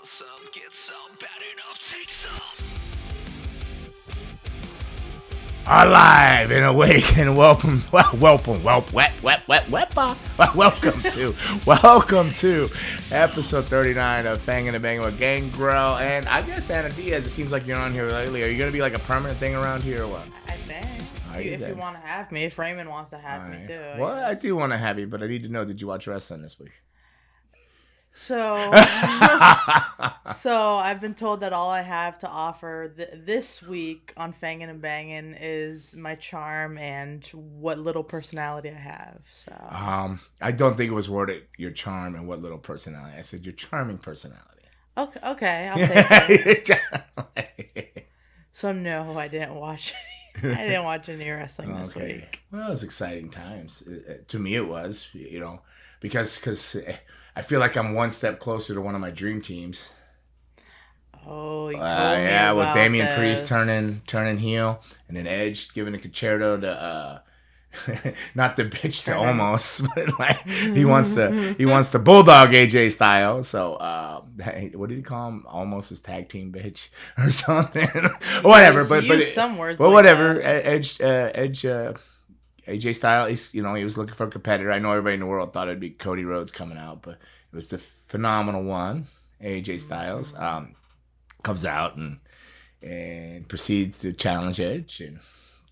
some, get some, bad enough, take some. Alive and awake and welcome to episode 39 of FANGIN and Bangin with Gangrel, and I guess Anna Diaz. It seems like you're on here lately. Are you gonna be like a permanent thing around here or what? I think. If you want to have me, if Raymond wants to have me too. Well, I do want to have you, but I need to know, did you watch wrestling this week? So I've been told that all I have to offer this week on Fangin' and Bangin' is my charm and what little personality I have. So I don't think it was worded your charm and what little personality. I said your charming personality. Okay, I'll take it. So no, I didn't watch any. I didn't watch any wrestling this week. Well, it was exciting times. To me, it was, because I feel like I'm one step closer to one of my dream teams. Oh, you told me about with Damian this. Priest turning heel, and then Edge giving a concerto to not the bitch to Almost, but like he wants the bulldog AJ style. So what did he call him? Almost his tag team bitch or something. Whatever, but some words. Well, like whatever. That. Edge AJ style. He was looking for a competitor. I know everybody in the world thought it'd be Cody Rhodes coming out, but it was the phenomenal one, AJ Styles. Comes out and proceeds to challenge Edge and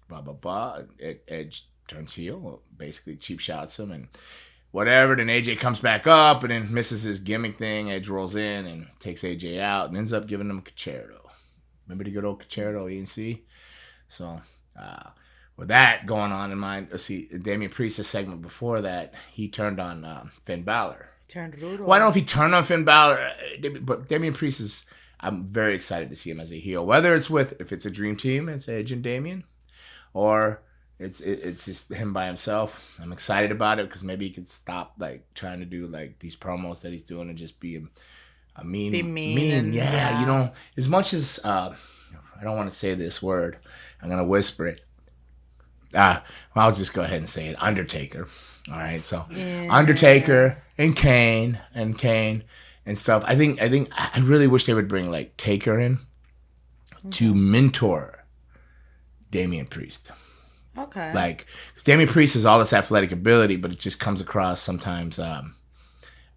blah blah blah. Edge turns heel, basically cheap shots him and whatever. Then AJ comes back up and then misses his gimmick thing. Edge rolls in and takes AJ out and ends up giving him a concerto. Remember the good old concerto, ENC? So with that going on in mind, let's see, Damian Priest's segment before that, he turned on Finn Balor. Turned rude. Well, I don't know if he turned on Finn Balor, but Damian Priest is, I'm very excited to see him as a heel. Whether it's if it's a dream team, it's Edge and Damian, or it's just him by himself. I'm excited about it because maybe he could stop like trying to do like these promos that he's doing and just be a mean. Be mean. Yeah, as much as I don't want to say this word, I'm gonna whisper it. I'll just go ahead and say it. Undertaker. All right, so yeah. Undertaker and Kane and stuff. I really wish they would bring like Taker in to mentor Damian Priest. Okay. Like, 'cause Damian Priest has all this athletic ability, but it just comes across sometimes.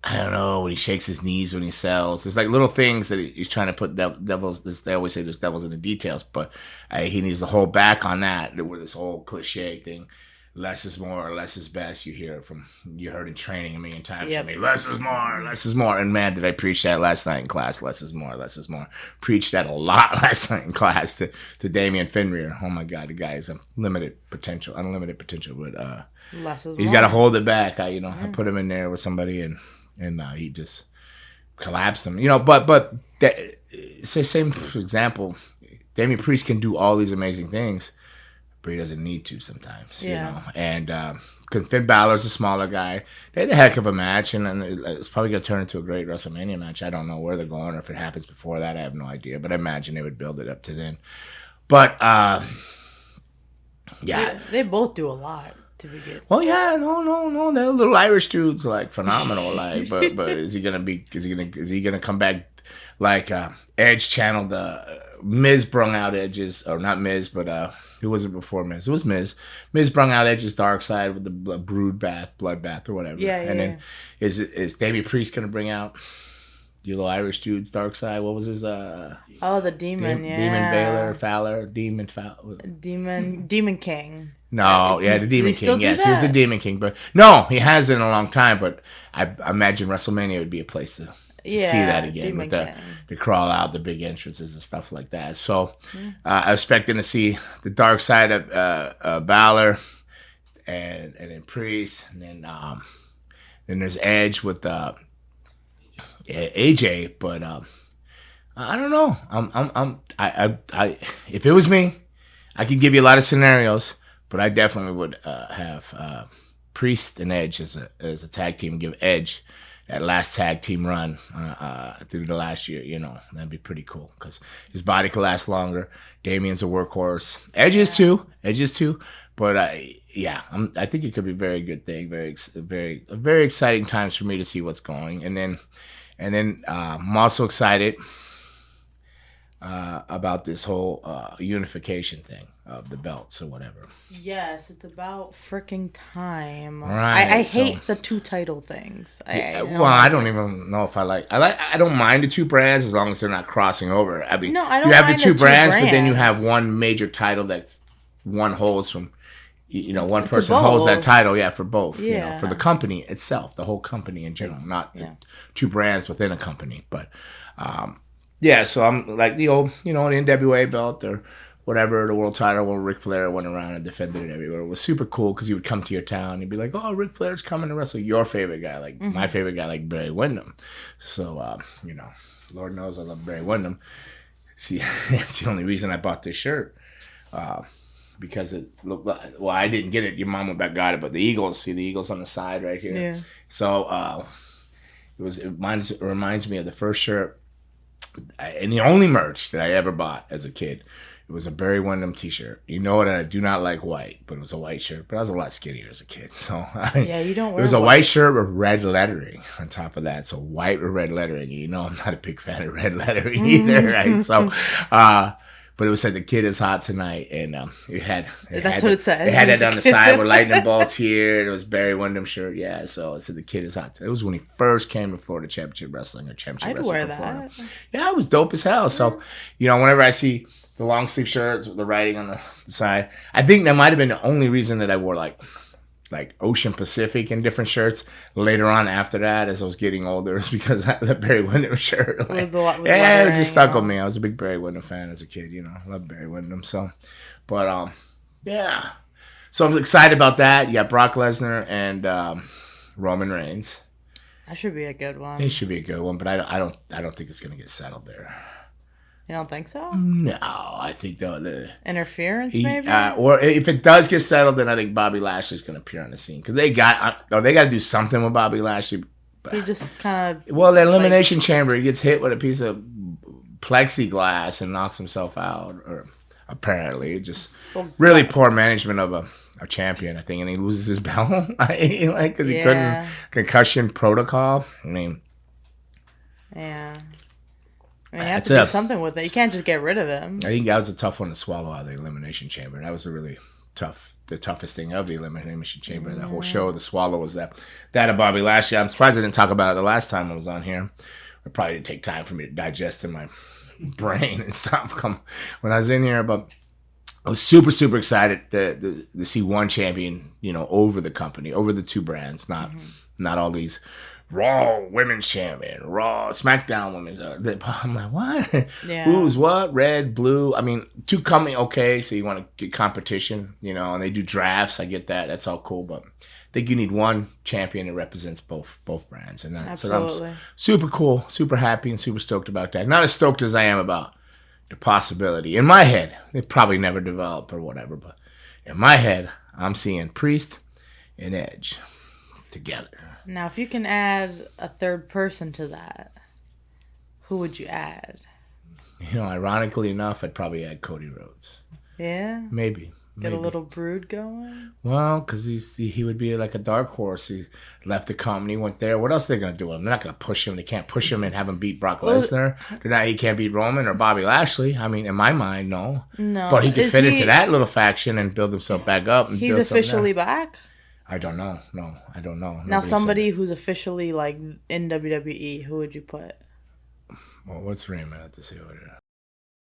I don't know, when he shakes his knees when he sells. There's like little things that he's trying to put devils. They always say there's devils in the details, but he needs to hold back on that. With this whole cliche thing, less is more, or less is best. You heard in training a million times from me. Less is more, less is more. And man, did I preach that last night in class? Less is more, less is more. Preached that a lot last night in class to Damian Finrear. Oh my God, the guy has unlimited potential, but less is he's more. got to hold it back. I put him in there with somebody and he just collapsed him. But say same for example, Damian Priest can do all these amazing things, but he doesn't need to sometimes. And because Finn Balor's a smaller guy, they had a heck of a match, and it's probably gonna turn into a great WrestleMania match. I don't know where they're going, or if it happens before that, I have no idea. But I imagine they would build it up to then. But they both do a lot. Well, yeah, no. That little Irish dude's like phenomenal. Like, but is he gonna come back like Edge channeled Miz brung out Edge's, or not Miz, but who was it before Miz? It was Miz. Miz brung out Edge's dark side with the bloodbath or whatever. Then is Damian Priest gonna bring out the little Irish dude's dark side? What was his the demon, Demon King. No, the Demon King. Yes, he was the Demon King, but no, he hasn't in a long time. But I imagine WrestleMania would be a place to see that again, Demon with King. the crawl out, the big entrances and stuff like that. So I was expecting to see the dark side of Balor and then Priest, and then there's Edge with AJ. But I don't know. I if it was me, I could give you a lot of scenarios. But I definitely would have Priest and Edge as a tag team, and give Edge that last tag team run through the last year. That'd be pretty cool because his body could last longer. Damian's a workhorse. Edge is too. But I think it could be a very good thing. Very exciting times for me to see what's going. And then And then I'm also excited about this whole unification thing of the belts or whatever. Yes, it's about freaking time. Right, I hate the two title things. I don't even know if I don't mind the two brands as long as they're not crossing over. I mean, No, I don't you have mind the two brands, but then you brands. have one major title that one holds from, one To person holds that both. title, for both, Yeah. for the company itself, the whole company in general, not the two brands within a company. But, so I'm like the old, the NWA belt or whatever, the world title where Ric Flair went around and defended it everywhere. It was super cool because he would come to your town and he'd be like, oh, Ric Flair's coming to wrestle your favorite guy, like my favorite guy, like Barry Windham. So, Lord knows I love Barry Windham. See, that's the only reason I bought this shirt. Because it looked like, well, I didn't get it. Your mom went back got it, but the Eagles, see the Eagles on the side right here. Yeah. So it reminds me of the first shirt and the only merch that I ever bought as a kid. It was a Barry Windham T-shirt. You know what? I do not like white, but it was a white shirt. But I was a lot skinnier as a kid, so you don't wear it was a white. white shirt with red lettering on top of that. So white with red lettering. You know, I'm not a big fan of red lettering either, right? So, but it was said the kid is hot tonight, and That's what it said. It had it on the side with lightning bolts here. It was Barry Windham shirt, So it said the kid is hot. It was when he first came to Florida Championship Wrestling or Championship I'd Wrestling wear from that. Florida. Yeah, it was dope as hell. So, whenever I see the long sleeve shirts with the writing on the side, I think that might have been the only reason that I wore like Ocean Pacific in different shirts later on after that as I was getting older is because I had the Barry Windham shirt. Like, With it was just stuck with me. I was a big Barry Windham fan as a kid, I love Barry Windham. So, but so I'm excited about that. You got Brock Lesnar and Roman Reigns. That should be a good one. It should be a good one, but I don't think it's gonna get settled there. You don't think so? No, I think the Interference, maybe? or if it does get settled, then I think Bobby Lashley's going to appear on the scene because they got to do something with Bobby Lashley. He just kind of... Well, the Elimination Chamber, he gets hit with a piece of plexiglass and knocks himself out, or apparently. Just really poor management of a champion, I think, and he loses his belt because he couldn't concussion protocol. I mean... Yeah. You have to do something with it. You can't just get rid of him. I think that was a tough one to swallow out of the Elimination Chamber. That was a really the toughest thing of the Elimination Chamber. That whole show, the swallow was that of Bobby Lashley. I'm surprised I didn't talk about it the last time I was on here. It probably didn't take time for me to digest in my brain and stuff when I was in here. But I was super, super excited to see one champion, over the company, over the two brands, not all these Raw Women's Champion, Raw SmackDown Women's. I'm like, what? Yeah. Who's what? Red, blue. I mean, two company, okay, so you want to get competition, and they do drafts. I get that. That's all cool, but I think you need one champion that represents both brands. And that's Absolutely. I'm super cool, super happy, and super stoked about that. Not as stoked as I am about the possibility. In my head, they probably never develop or whatever, but in my head, I'm seeing Priest and Edge together. Now, if you can add a third person to that, who would you add? Ironically enough, I'd probably add Cody Rhodes. Yeah? Maybe. Get a little brood going? Well, because he would be like a dark horse. He left the company, went there. What else are they going to do with him? They're not going to push him. They can't push him and have him beat Brock Lesnar. He can't beat Roman or Bobby Lashley. I mean, in my mind, no. No. But he could fit into that little faction and build himself back up. And he's build officially back? I don't know. No, I don't know. Now, somebody who's officially in WWE, who would you put? Well, what's Raymond have to say over there?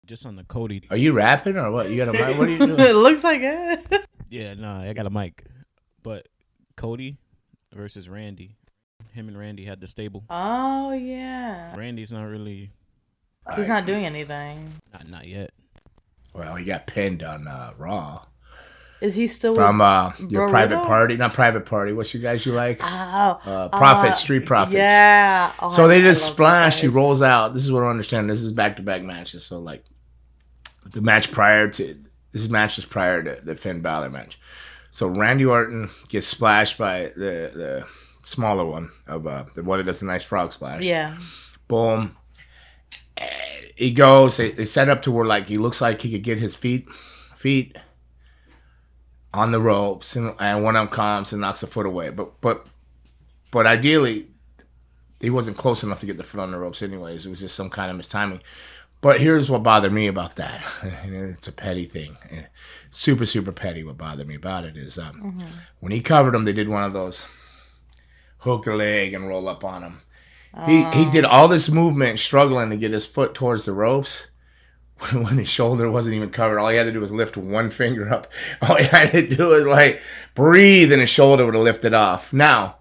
Just on the Cody. Are you rapping or what? You got a mic? What are you doing? It looks like it. Yeah, nah, I got a mic. But Cody versus Randy. Him and Randy had the stable. Oh, yeah. Randy's not really... He's not doing anything. Not yet. Well, he got pinned on Raw. Is he still from your Bro private Riddle? party? Not private party. What's you guys you like? Street Profits. Yeah. Oh, so they just I love splash. those He guys. rolls out. This is what I don't understand. This is back-to-back matches. So the match prior to this match is prior to the Finn Balor match. So Randy Orton gets splashed by the smaller one of the one that does the nice frog splash. Yeah. Boom. He goes. They set up to where he looks like he could get his feet on the ropes, and one of them comes and knocks a foot away. But ideally, he wasn't close enough to get the foot on the ropes anyways. It was just some kind of mistiming. But here's what bothered me about that. And it's a petty thing. Super, super petty. What bothered me about it is when he covered him, they did one of those hook the leg and roll up on him. He did all this movement struggling to get his foot towards the ropes when his shoulder wasn't even covered. All he had to do was lift one finger up. All he had to do was like breathe and his shoulder would have lifted off. Now,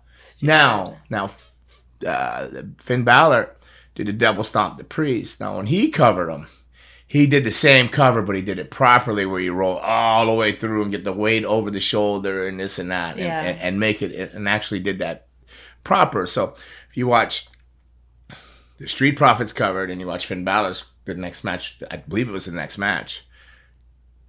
Finn Balor did a double stomp the Priest. Now, when he covered him, he did the same cover, but he did it properly where you roll all the way through and get the weight over the shoulder and this and that and make it, and actually did that proper. So if you watch the Street Profits covered and you watch Finn Balor's the next match, I believe it was the next match,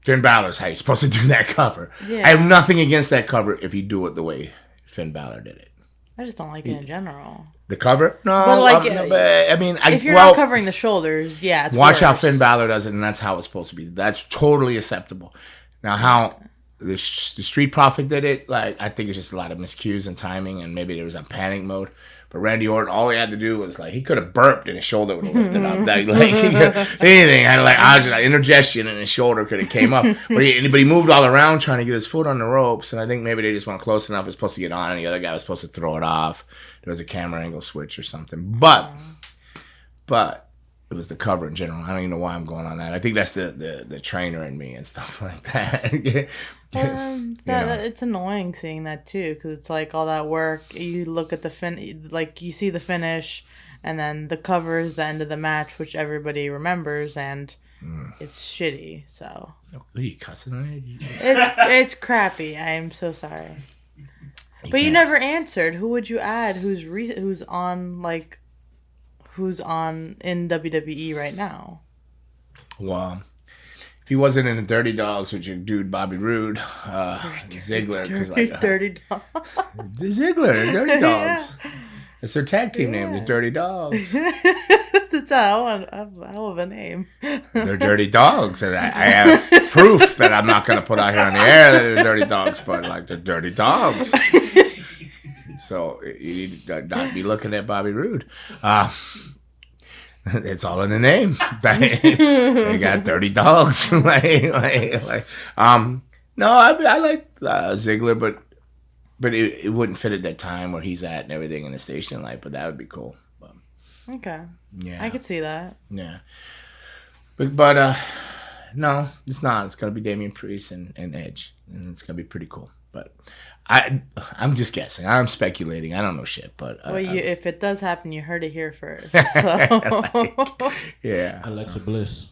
Finn Balor's how you're supposed to do that cover. Yeah. I have nothing against that cover if you do it the way Finn Balor did it. I just don't like it in general. The cover? No, but like, I mean, if you're not covering the shoulders, yeah, it's watch worse. how Finn Balor does it, and that's how it's supposed to be. That's totally acceptable. Now, how the Street Profit did it, like I think it's just a lot of miscues and timing, and maybe there was a panic mode. But Randy Orton, all he had to do was like he could have burped and his shoulder would have lifted up. Like anything, had like indigestion and his shoulder could have came up. But he moved all around trying to get his foot on the ropes, and I think maybe they just went close enough. It was supposed to get on, and the other guy was supposed to throw it off. There was a camera angle switch or something, but it was the cover in general. I don't even know why I'm going on that. I think that's the trainer in me and stuff like that. It's annoying seeing that too, because it's like all that work. You look at like you see the finish, and then the cover is the end of the match, which everybody remembers, and it's shitty. So are you cussing on it? It's crappy. I am so sorry. But you never answered. Who would you add? Who's on in WWE right now? Well, if he wasn't in the Dirty Dogs with your dude Bobby Roode, Ziggler, because Dirty Dogs. The Ziggler, the Dirty Dogs. Yeah. It's their tag team name, the Dirty Dogs. That's a hell of a name. They're Dirty Dogs, and I have proof that I'm not going to put out here on the air that they're Dirty Dogs, but like they're Dirty Dogs. So you need to not be looking at Bobby Roode. It's all in the name. They got Dirty Dogs. No, I like Ziggler, but it wouldn't fit at that time where he's at and everything in the station light. But that would be cool. Okay. Yeah, I could see that. Yeah, but no, it's not. It's gonna be Damian Priest and Edge, and it's gonna be pretty cool. But I'm just guessing. I'm speculating. I don't know shit. But if it does happen, you heard it here first. So. Yeah. Alexa Bliss.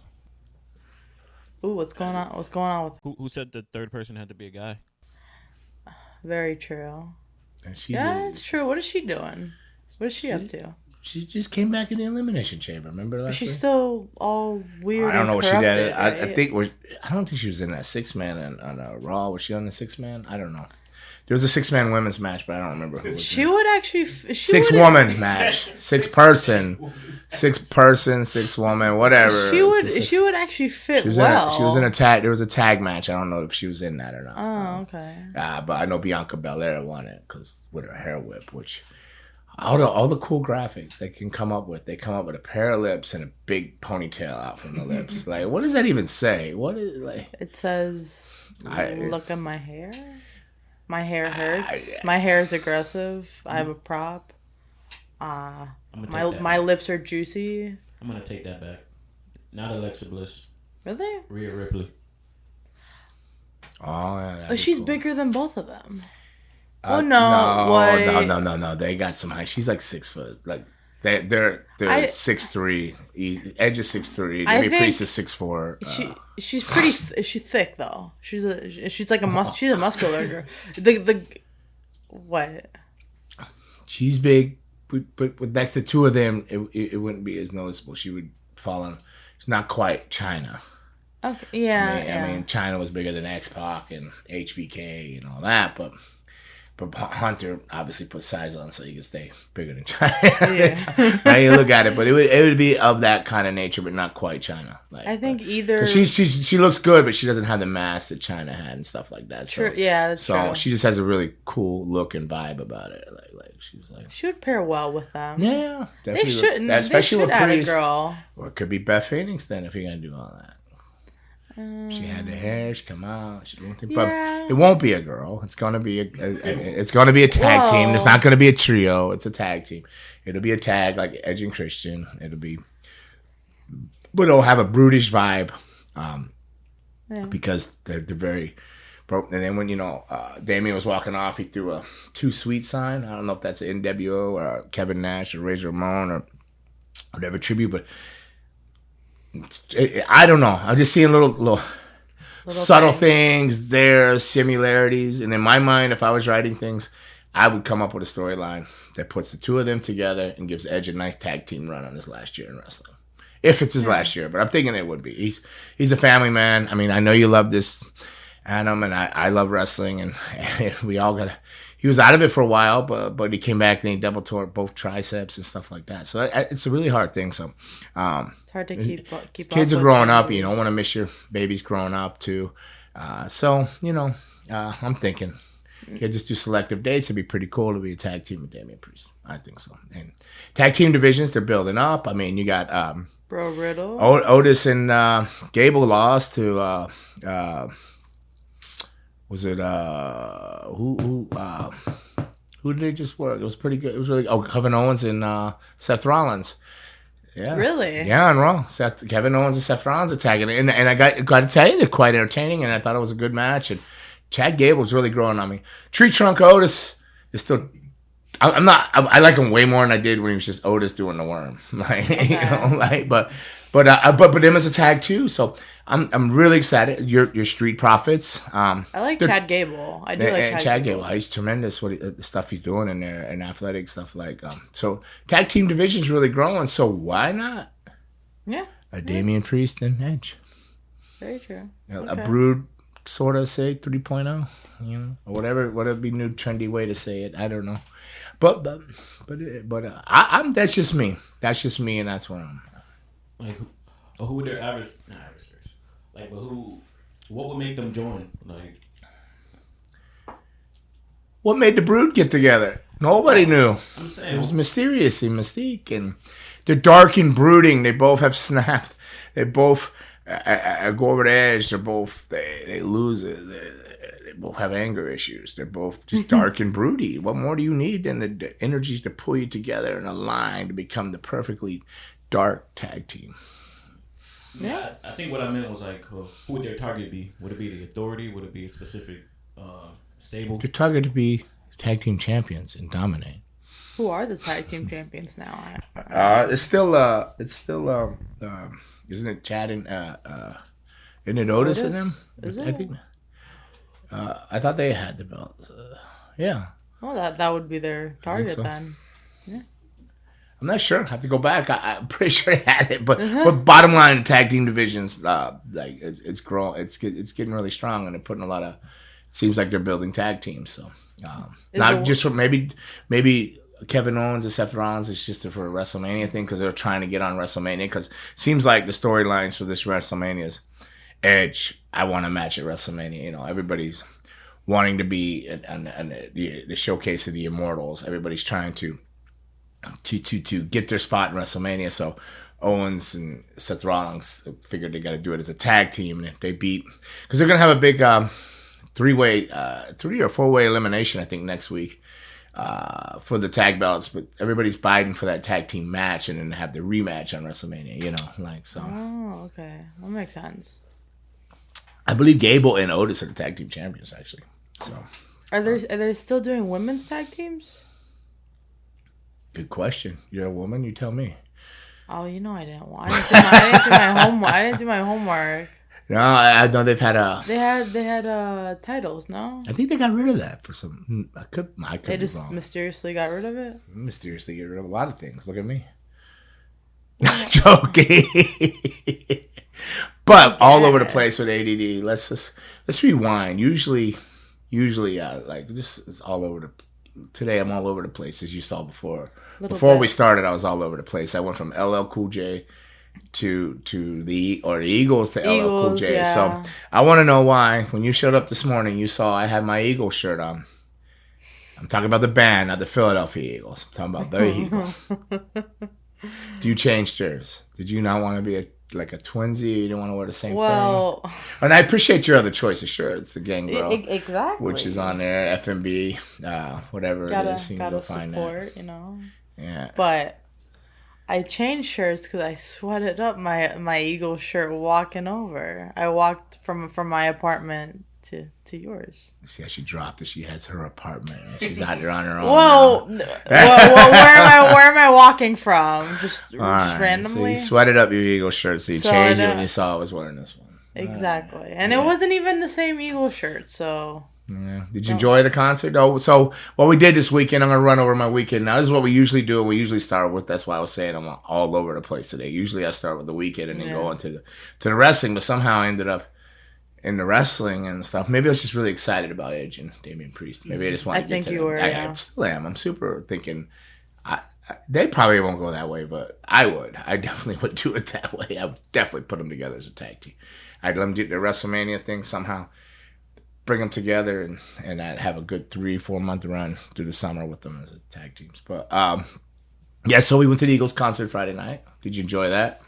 Ooh, what's going on? What's going on with? Who said the third person had to be a guy? Very true. Yeah, it's true. What is she doing? What is she up to? She just came back in the Elimination Chamber. Remember last week? She's still all weird. I don't know what she did. Right? I don't think she was in that 6-man on Raw. Was she on the 6-man? I don't know. There was a 6-man women's match, but I don't remember who was. She would actually. 6-woman match. 6-person. 6-person, 6-woman, whatever. She would actually fit she was in a tag. There was a tag match. I don't know if she was in that or not. Oh, okay. But I know Bianca Belair won it because with her hair whip, which. All the cool graphics they can come up with. They come up with a pair of lips and a big ponytail out from the lips. Like, what does that even say? What is like? It says, "Look at my hair. My hair hurts. My hair is aggressive. I have a prop. My lips are juicy." I'm gonna take that back. Not Alexa Bliss. Really? Rhea Ripley. Oh yeah. But she's cool. Bigger than both of them. No. They got some height. She's like 6 foot. Like they're 6'3". Edge is 6'3". Maybe Priest is 6'4". She's pretty. She's thick though. She's like a she's a muscular girl. The what? She's big, but with next to two of them, it wouldn't be as noticeable. She would fall on. She's not quite China. Okay. Yeah. I mean, China was bigger than X-Pac and HBK and all that, but But Hunter obviously put size on so you can stay bigger than China. Yeah. Now you look at it, but it would be of that kind of nature, but not quite China. Like, I think either she looks good, but she doesn't have the mass that China had and stuff like that. So, true. Yeah, that's so true. she just has a really cool look and vibe about it. Like she's like She would pair well with them. yeah, They definitely. shouldn't. Especially They should with add a Priest. girl. Or it could be Beth Phoenix then if you're gonna do all that. She had the hair. She come out. She doing things, Yeah. but it won't be a girl. It's gonna be it's gonna be a tag team. It's not gonna be a trio. It's a tag team. It'll be a tag like Edge and Christian. But it'll have a brutish vibe, because they're very broke. And then when Damian was walking off, he threw a too sweet sign. I don't know if that's an NWO or Kevin Nash or Razor Ramon or whatever tribute, but. I don't know. I'm just seeing little subtle things there, similarities. And in my mind, if I was writing things, I would come up with a storyline that puts the two of them together and gives Edge a nice tag team run on his last year in wrestling. If it's his last year, but I'm thinking it would be. He's a family man. I mean, I know you love this, Adam, and I love wrestling, and we all got. He was out of it for a while, but he came back and he double tore both triceps and stuff like that. So it's a really hard thing. So it's hard to keep kids up are growing with up. You don't want to miss your babies growing up too. So I'm thinking you just do selective dates. It'd be pretty cool to be a tag team with Damian Priest. I think so. And tag team divisions, they're building up. I mean, you got Bro Riddle, Otis and Gable lost to was it who did they just work? It was pretty good. It was really Kevin Owens and Seth Rollins. Yeah, really? Yeah, on Raw. Kevin Owens and Seth Rollins attacking it, and I got to tell you, they're quite entertaining, and I thought it was a good match. And Chad Gable's really growing on me. Tree Trunk Otis is still. I'm not. I like him way more than I did when he was just Otis doing the worm. But him as a tag too. So I'm really excited. Your Street Profits. I like Chad Gable. I do like Chad Gable. He's tremendous. The stuff he's doing in there and athletic stuff like. So tag team division's really growing. So why not? Yeah. A Damian Priest and Edge. Very true. A Brood sort of say 3.0. Or whatever be new trendy way to say it. I don't know. But I'm that's just me. That's just me, and that's where I'm. Like, who would their adversaries? Like, but what would make them join? Like, what made the Brood get together? Nobody knew. I'm saying It was mysterious and mystique, and they're dark and brooding. They both have snapped. They both go over the edge. They lose it. They both have anger issues. They're both just dark and broody. What more do you need than the energies to pull you together in a line to become the perfectly dark tag team? Yeah, I think what I meant was like, who would their target be? Would it be the Authority? Would it be a specific stable? Their target to be tag team champions and dominate. Who are the tag team champions now? It's still isn't it Chad and isn't it Otis in them? Is it? I think. I thought they had the belts. Yeah. Well, that would be their target so. then. I'm not sure. I have to go back. I'm pretty sure they had it, but bottom line, the tag team divisions, like it's growing. It's getting really strong, and they're putting a lot of. It seems like they're building tag teams. So not just for maybe Kevin Owens and Seth Rollins is just for a WrestleMania thing because they're trying to get on WrestleMania. Because it seems like the storylines for this WrestleMania is Edge. I want a match at WrestleMania. Everybody's wanting to be the showcase of the Immortals. Everybody's trying to get their spot in WrestleMania. So Owens and Seth Rollins figured they got to do it as a tag team, and if they beat, because they're gonna have a big 3 or 4-way elimination, I think, next week for the tag belts. But everybody's biting for that tag team match, and then have the rematch on WrestleMania. So. Oh, okay, that makes sense. I believe Gable and Otis are the tag team champions, actually. So. Are they still doing women's tag teams? Good question. You're a woman. You tell me. Oh, I didn't. I didn't do my homework. I didn't do my homework. No, I know they've had They had titles. No. I think they got rid of that for some. I could. They be just wrong. mysteriously got rid of it. Mysteriously get rid of a lot of things. Look at me. Joking. But all over the place with ADD. Let's rewind. Usually usually like this is all over the. Today I'm all over the place, as you saw before. Bit. We started, I was all over the place. I went from LL Cool J to the Eagles to LL Cool J. Yeah. So I want to know why when you showed up this morning, you saw I had my Eagles shirt on. I'm talking about the band, not the Philadelphia Eagles. I'm talking about the Eagles. You changed yours. Did you not want to be a twinsy? You didn't want to wear the same thing? And I appreciate your other choice of shirts, the Gangrel. Exactly. Which is on there, FNB, whatever it is. You can go find support, that. Yeah. But I changed shirts because I sweated up my Eagles shirt walking over. I walked from my apartment to yours. See how she dropped it. She has her apartment. And she's out there on her own. Whoa! Where am I walking from? Just randomly. So you sweated up your Eagle shirt, so you changed it when you saw I was wearing this one. Exactly, and it wasn't even the same Eagle shirt. So yeah. Did you enjoy the concert? Oh, so what we did this weekend, I'm gonna run over my weekend. Now this is what we usually do. We usually start with. That's why I was saying I'm all over the place today. Usually I start with the weekend and then go into the wrestling, but somehow I ended up in the wrestling and stuff. Maybe I was just really excited about Edge and Damian Priest. Maybe I just wanted to get to them. You were, I still am. I'm super thinking. They probably won't go that way, but I would. I definitely would do it that way. I would definitely put them together as a tag team. I'd let them do the WrestleMania thing somehow, bring them together, and I'd have a good 3-4 month run through the summer with them as a tag teams. But so we went to the Eagles concert Friday night. Did you enjoy that?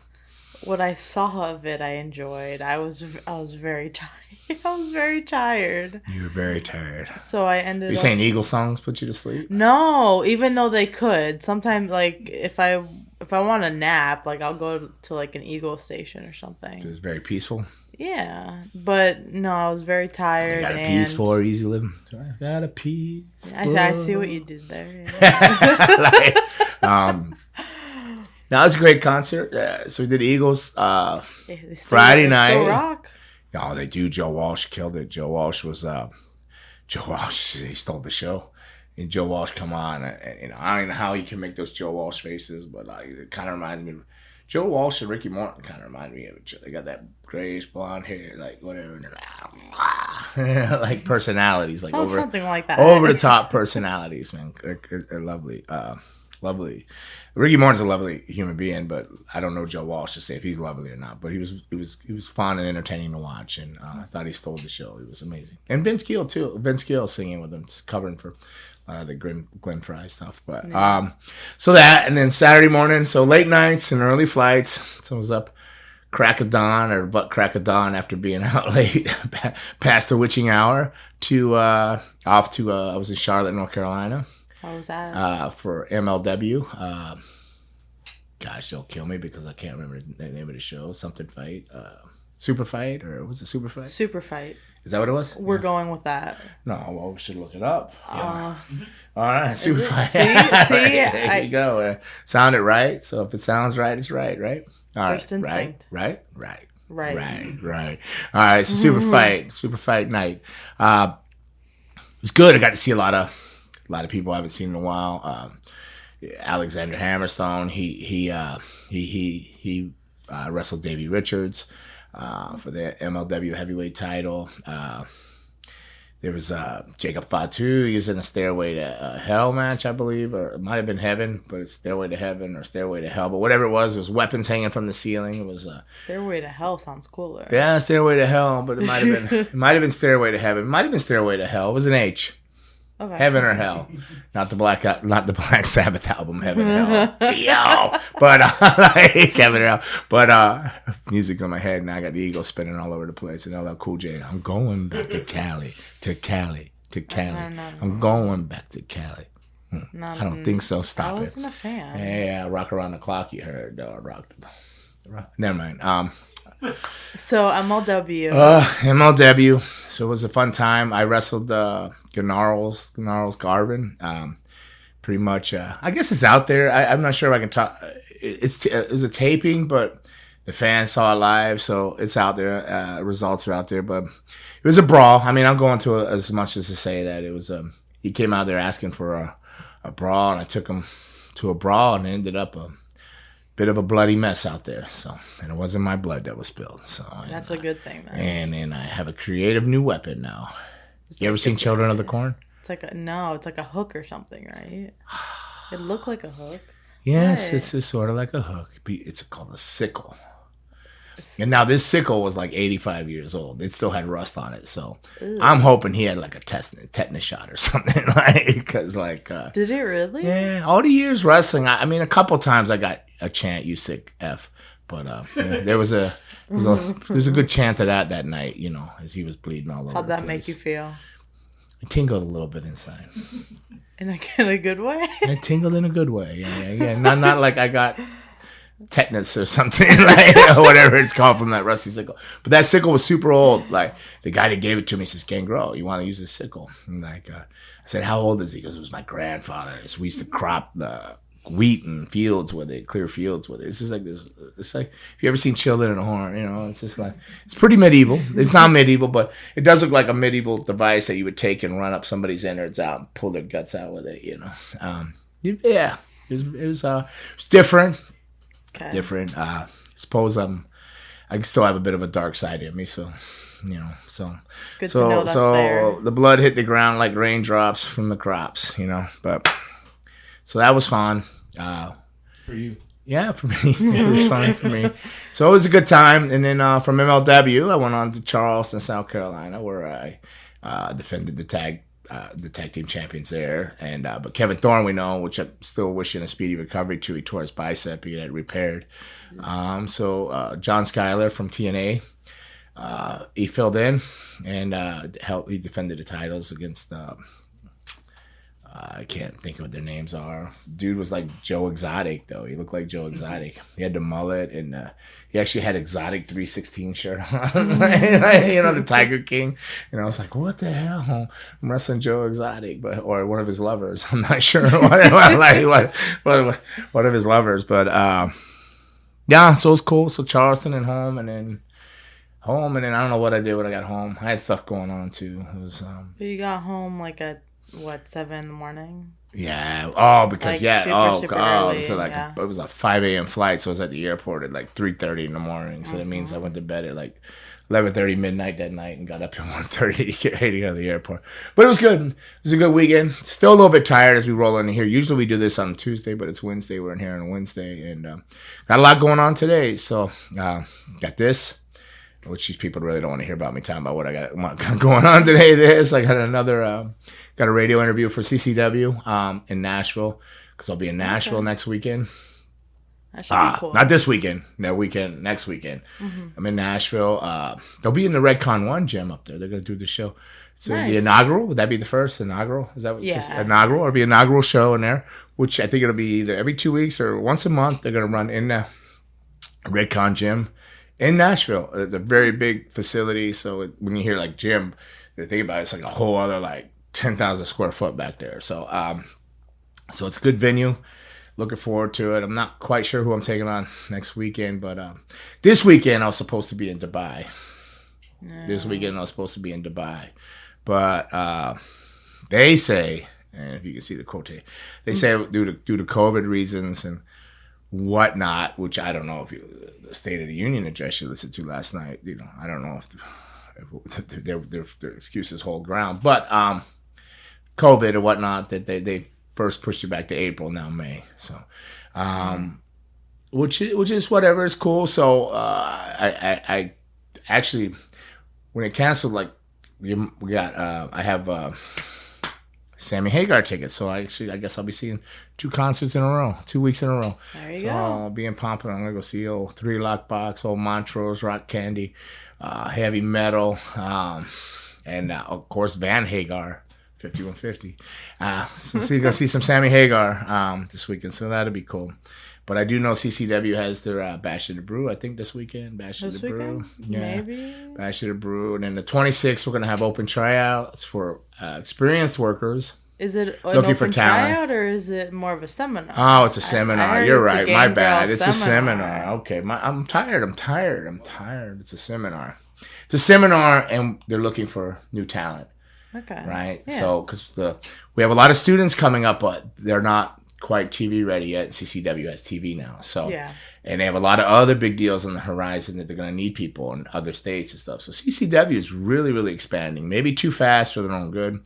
What I saw of it, I enjoyed. I was very tired. I was very tired. You were very tired. So I ended up... You're saying Eagle songs put you to sleep? No, even though they could. Sometimes, like, if I want a nap, like, I'll go to, like, an Eagle station or something. It was very peaceful? Yeah. But, no, I was very tired. You got a peaceful or easy living? I got a peaceful... I see what you did there. Yeah. Now, it was a great concert. So we did Eagles Friday night. Still rock. Oh, they do. Joe Walsh killed it. Joe Walsh, he stole the show. And Joe Walsh come on. And I don't know how he can make those Joe Walsh faces, but it kind of reminded me of Joe Walsh and Ricky Morton. Kind of reminded me of each other. They got that grayish blonde hair, like whatever, like personalities, like something like that. Over the top personalities, man. They're lovely. Lovely. Ricky Morton's a lovely human being, but I don't know Joe Walsh to say if he's lovely or not. But he was fun and entertaining to watch, and I thought he stole the show. He was amazing. And Vince Gill too. Vince Gill singing with him, covering for a lot of the Glenn Fry stuff. But so that, and then Saturday morning, so late nights and early flights. So I was up crack of dawn after being out late past the witching hour to I was in Charlotte, North Carolina. How was that? For MLW. Gosh, they'll kill me because I can't remember the name of the show. Something Fight. Super Fight? Or was it Super Fight? Super Fight. Is that what it was? We're going with that. No, well, we should look it up. Yeah. All right, Super Fight. See? There you go. Sound it right. So if it sounds right, it's right? All right. First instinct. Right. Right. All right, so Super Fight night. It was good. I got to see a lot of people I haven't seen in a while. Alexander Hammerstone, he wrestled Davey Richards for the MLW heavyweight title. There was Jacob Fatu. He was in a Stairway to Hell match, I believe, or it might have been Heaven, but it's Stairway to Heaven or Stairway to Hell. But whatever it was weapons hanging from the ceiling. It was Stairway to Hell sounds cooler. Yeah, Stairway to Hell, but it might have been Stairway to Heaven. It might have been Stairway to Hell. It was an H. Okay. Heaven or Hell, not the Black Sabbath album, Heaven or Hell. Yo, but like Heaven or Hell. But music's on my head, and I got the Eagles spinning all over the place. And LL Cool J, I'm going back to Cali. I'm going back to Cali. I don't think so. Stop it. I wasn't a fan. Yeah, Rock Around the Clock. You heard rock. Never mind. So MLW. MLW. So it was a fun time. I wrestled Gangrl's Garvin. Pretty much. I guess it's out there. I'm not sure if I can talk. It's a taping, but the fans saw it live, so it's out there. Results are out there, but it was a brawl. I mean, I'm going to as much as to say that it was. He came out there asking for a brawl, and I took him to a brawl, and it ended up a bit of a bloody mess out there. So, and it wasn't my blood that was spilled. So that's a good thing, then. And I have a creative new weapon now. You ever seen Children of the Corn? It's like it's like a hook or something, right? It looked like a hook. Yes, What? it's sort of like a hook. It's called a sickle. And now this sickle was like 85 years old. It still had rust on it, so I'm hoping he had like a tetanus shot or something, because Did it really? Yeah, all the years wrestling. I mean, a couple times I got a chant, "You sick F," but there was a good chant of that night, as he was bleeding all over. How'd that make you feel? It tingled a little bit inside. In a good way? It tingled in a good way. Yeah. Not like I got tetanus or something, like whatever it's called from that rusty sickle. But that sickle was super old. Like the guy that gave it to me says, "Gangrel, you want to use this sickle?" And I said, "How old is he?" He goes, "It was my grandfather's. We used to crop the wheat and fields with it, clear fields with it." It's just like this. It's like if you ever seen Children of the Corn, it's just like it's pretty medieval. It's not medieval, but it does look like a medieval device that you would take and run up somebody's innards out and pull their guts out with it. Yeah, it was different. Okay. Different. Suppose I can still have a bit of a dark side in me, so so good to know that's there. The blood hit the ground like raindrops from the crops, but so that was fun. For you. Yeah, for me. It was fun for me. So it was a good time. And then from MLW, I went on to Charleston, South Carolina, where I defended the tag team champions there. And but Kevin Thorne, we know, which I'm still wishing a speedy recovery to. He tore his bicep. He had it repaired. So John Schuyler from TNA, he filled in and he defended the titles against I can't think of what their names are. Dude was like Joe Exotic, though. He looked like Joe Exotic. He had the mullet, and he actually had Exotic 316 shirt on. The Tiger King. And I was like, what the hell? I'm wrestling Joe Exotic, or one of his lovers. I'm not sure what of his lovers. But yeah, so it was cool. So Charleston and home, and then I don't know what I did when I got home. I had stuff going on too. It was. You got home like at 7 in the morning? Yeah. Oh, because super early, so it was a 5 a.m. flight, so I was at the airport at like 3:30 in the morning. So that means I went to bed at like 11:30 midnight that night and got up at 1:30 to get ready to go to the airport. But it was good. It was a good weekend. Still a little bit tired as we roll in here. Usually we do this on Tuesday, but it's Wednesday. We're in here on Wednesday, and got a lot going on today. So got this, which these people really don't want to hear about me talking about what I got going on today. I got another. Got a radio interview for CCW in Nashville, because I'll be in Nashville next weekend. That should be cool. Not this weekend. Next weekend. Mm-hmm. I'm in Nashville. They'll be in the Redcon 1 gym up there. They're going to do the show. So the inaugural, would that be the first inaugural? Is that what inaugural? Or be an inaugural show in there, which I think it'll be either every 2 weeks or once a month. They're going to run in the Redcon gym in Nashville. It's a very big facility. So when you hear like gym, you think about it, it's like a whole other like 10,000 square foot back there. So so it's a good venue. Looking forward to it. I'm not quite sure who I'm taking on next weekend, but this weekend I was supposed to be in Dubai. But they say, and if you can see the quote, they say due to COVID reasons and whatnot, which I don't know if the State of the Union address you listened to last night, I don't know if their excuses hold ground, but COVID and whatnot, that they first pushed it back to April, now May. So, which is whatever, is cool. So I actually, when it canceled, like we got I have Sammy Hagar tickets. So I guess I'll be seeing 2 concerts in a row, 2 weeks in a row. There you go. I'll be in Pompano. I'm gonna go see old 3 Lock Box, old Montrose, Rock Candy, heavy metal, and of course Van Hagar. 5150. So you're going to see some Sammy Hagar this weekend, so that'll be cool. But I do know CCW has their Bash of the Brew, I think, this weekend. Brew. Yeah. Maybe. Bash of the Brew. And then the 26th, we're going to have open tryouts for experienced workers. Is it an looking open for talent. tryout, or is it more of a seminar? Oh, it's a seminar. You're right. My bad. It's a seminar. seminar. Okay. I'm tired. It's a seminar. It's a seminar, and they're looking for new talent. Okay. Right. Yeah. So, because we have a lot of students coming up, but they're not quite TV ready yet. CCW has TV now, so Yeah. and they have a lot of other big deals on the horizon that they're going to need people in other states and stuff. So CCW is really, really expanding. Maybe too fast for their own good.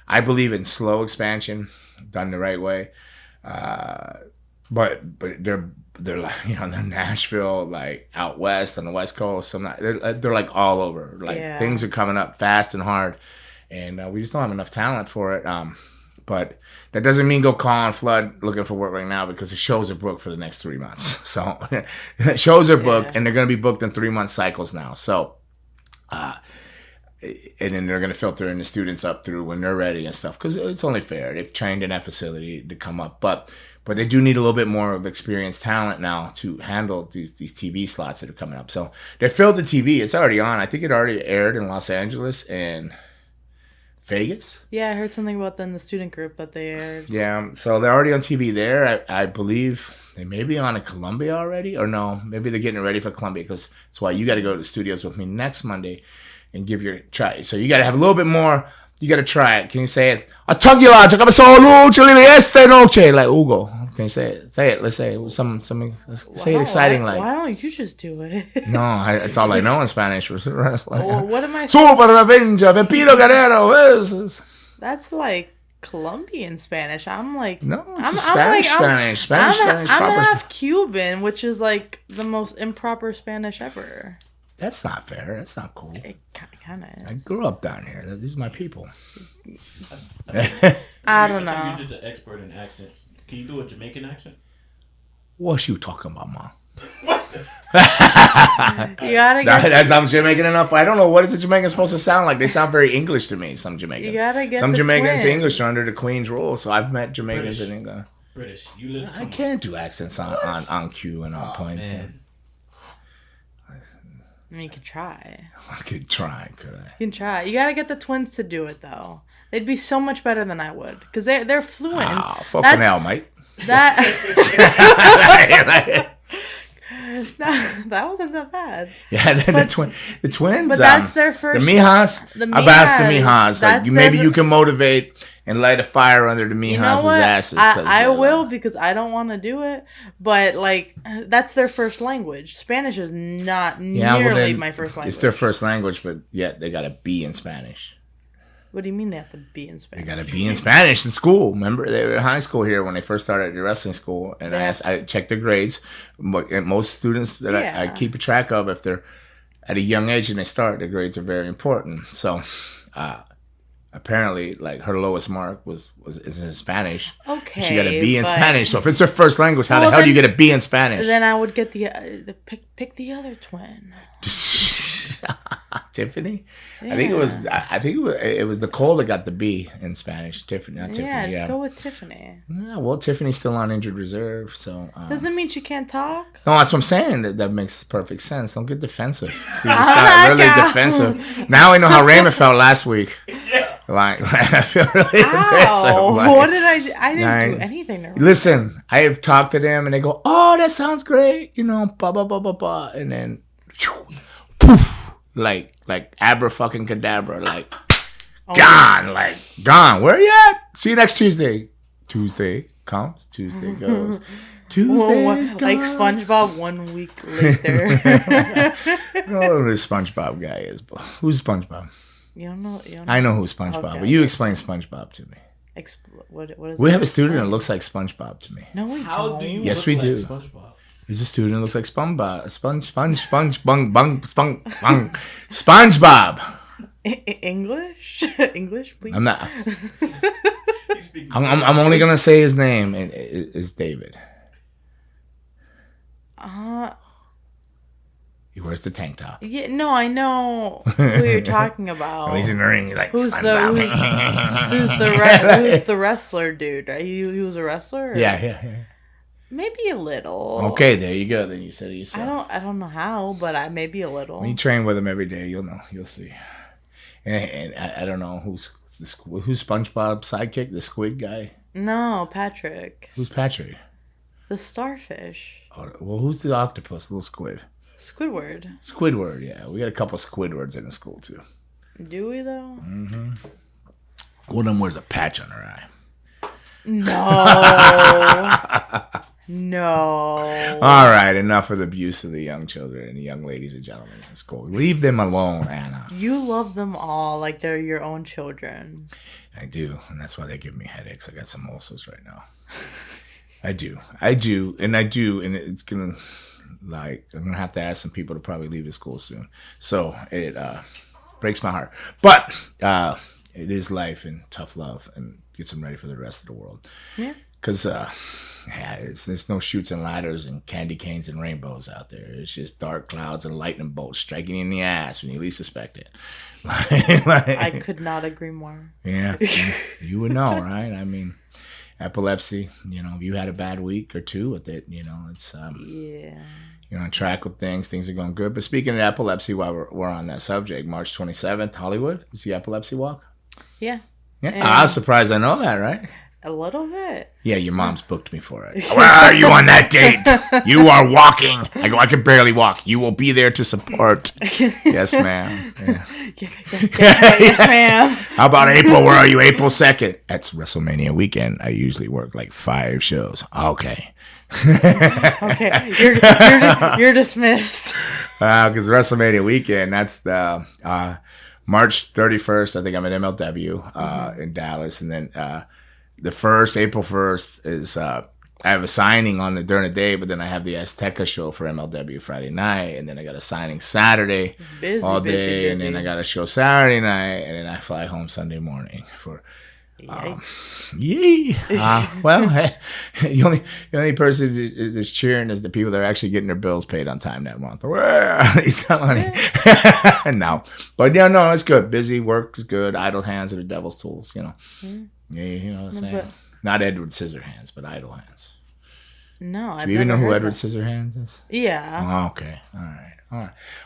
I believe in slow expansion, done the right way. But they're like, you know, they're Nashville, like out west on the West Coast. They're like all over. Like things are coming up fast and hard, and we just don't have enough talent for it. But that doesn't mean go call on Flood looking for work right now, because the shows are booked for the next 3 months. So shows are booked, and they're going to be booked in 3-month cycles now. So, and then they're going to filter in the students up through when they're ready and stuff, because it's only fair. They've trained in that facility to come up, but they do need a little bit more of experienced talent now to handle these TV slots that are coming up. So they filled the TV. It's already on. I think it already aired in Los Angeles and Vegas. Yeah, I heard something about that in the student group that they aired. Yeah, so they're already on TV there. I believe they may be on in Columbia already, or no, maybe they're getting ready for Columbia, because that's why you got to go to the studios with me next Monday and give your try. So you got to have a little bit more. You got to try it. Can you say it? Atagila, esta noche, like Hugo. Can you say it? Say it. Let's say it. Say it exciting, like. Why don't you just do it? No, that's all I know in Spanish. Well, what am I? Super Revenja, Vampiro Guerrero. That's like Colombian Spanish. I'm like, no, it's Spanish. Spanish. I'm proper. half Cuban, which is like the most improper Spanish ever. That's not fair. That's not cool. It kind of is. I grew up down here. These are my people. I don't know. You're just an expert in accents. Can you do a Jamaican accent? What's you talking about, Mom? What? You gotta get. That's not Jamaican enough. I don't know what is a Jamaican supposed to sound like. They sound very English to me. Some Jamaicans. You gotta get. Some the Jamaicans, twins. English are under the Queen's rule. So I've met Jamaicans in England. British. You live. I can't do accents on cue and on point. Man. I mean, you could try. I could try, could I? You can try. You gotta get the twins to do it though. They'd be so much better than I would, because they're fluent. Oh, fucking hell, mate. That that wasn't that bad. Yeah, the twins. But that's their first. The Mijas. I've asked the Mijas. Like, maybe you you can motivate and light a fire under the Mijas' asses. I will, because I don't want to do it. But like, that's their first language. Spanish is not nearly my first language. It's their first language, but yet they got to be in Spanish. What do you mean they have to be in Spanish? They got to be in Spanish in school. Remember, they were in high school here when they first started the wrestling school, and I checked their grades. And most students that I keep a track of, if they're at a young age and they start, their grades are very important. So, apparently, like, her lowest mark is in Spanish. Okay, she got to be in Spanish. So if it's her first language, how the hell do you get to be in Spanish? Then I would get the pick the other twin. Tiffany. Yeah. I think it was Nicole that got the B in Spanish. Tiffany, not Tiffany. Yeah, just go with Tiffany. Yeah, well, Tiffany's still on injured reserve, so doesn't mean she can't talk. no, that's what I'm saying. That makes perfect sense. Don't get defensive. Dude, got really defensive. Now I know how Raymond felt last week. Yeah. Like, I feel really defensive. Like, What did I didn't do anything to Raymond. Listen, I have talked to them and they go, "Oh, that sounds great," blah blah blah blah blah, and then poof. Like abracadabra, like gone. Where you at? See you next Tuesday. Tuesday comes, Tuesday goes. Tuesday's gone. Like SpongeBob 1 week later. I don't know who this SpongeBob guy is, but who's SpongeBob? You don't know. I know who's SpongeBob, but you explain SpongeBob to me. What is We have a student that looks like SpongeBob to me. No, we How don't. do you? Yes, look we like do. SpongeBob? He's a student that looks like SpongeBob. SpongeBob. English, please. I'm not. I'm only gonna say his name, and it's David. He wears the tank top. Yeah, no, I know who you're talking about. When he's in the ring, he's like, who's SpongeBob. who's the wrestler dude? He was a wrestler? Or? Yeah. Maybe a little. Okay, there you go. Then you said it yourself. I don't know how, but maybe a little. When you train with him every day, you'll know. You'll see. And I don't know who's SpongeBob's sidekick, the squid guy. No, Patrick. Who's Patrick? The starfish. Oh, well, who's the octopus? Little squid. Squidward. Squidward. Yeah, we got a couple Squidwards in the school too. Do we though? Mm-hmm. One of them wears a patch on her eye. No. No. All right, enough of the abuse of the young children and the young ladies and gentlemen in school. Leave them alone, Anna. You love them all like they're your own children. I do, and that's why they give me headaches. I got some ulcers right now. I do, and it's gonna, like, I'm gonna have to ask some people to probably leave the school soon. So it breaks my heart, but it is life and tough love, and gets them ready for the rest of the world. Yeah. Because there's no chutes and ladders and candy canes and rainbows out there. It's just dark clouds and lightning bolts striking you in the ass when you least suspect it. I could not agree more. Yeah, you would know, right? I mean, epilepsy, if you had a bad week or two with it, it's you're on track with things are going good. But speaking of epilepsy, while we're on that subject, March 27th, Hollywood is the epilepsy walk. Yeah. I was surprised I know that, right? A little bit. Yeah, your mom's booked me for it. Where are you on that date? You are walking. I go, I can barely walk. You will be there to support. Yes, ma'am. Yeah. Yes, ma'am. How about April? Where are you? April 2nd. That's WrestleMania weekend. I usually work like 5 shows. Okay. Okay. You're dismissed. Because WrestleMania weekend, that's the March 31st. I think I'm at MLW in Dallas. And then the April 1st is I have a signing during the day, but then I have the Azteca show for MLW Friday night, and then I got a signing Saturday all day, busy. And then I got a show Saturday night, and then I fly home Sunday morning for. Well, hey, the only person that's cheering is the people that are actually getting their bills paid on time that month. He's got money. No, but no, it's good. Busy, work is good. Idle hands are the devil's tools. Yeah, you know what I'm saying. But, not Edward Scissorhands, but idle hands. No, do you even know who Edward Scissorhands is? Yeah. Oh, okay. All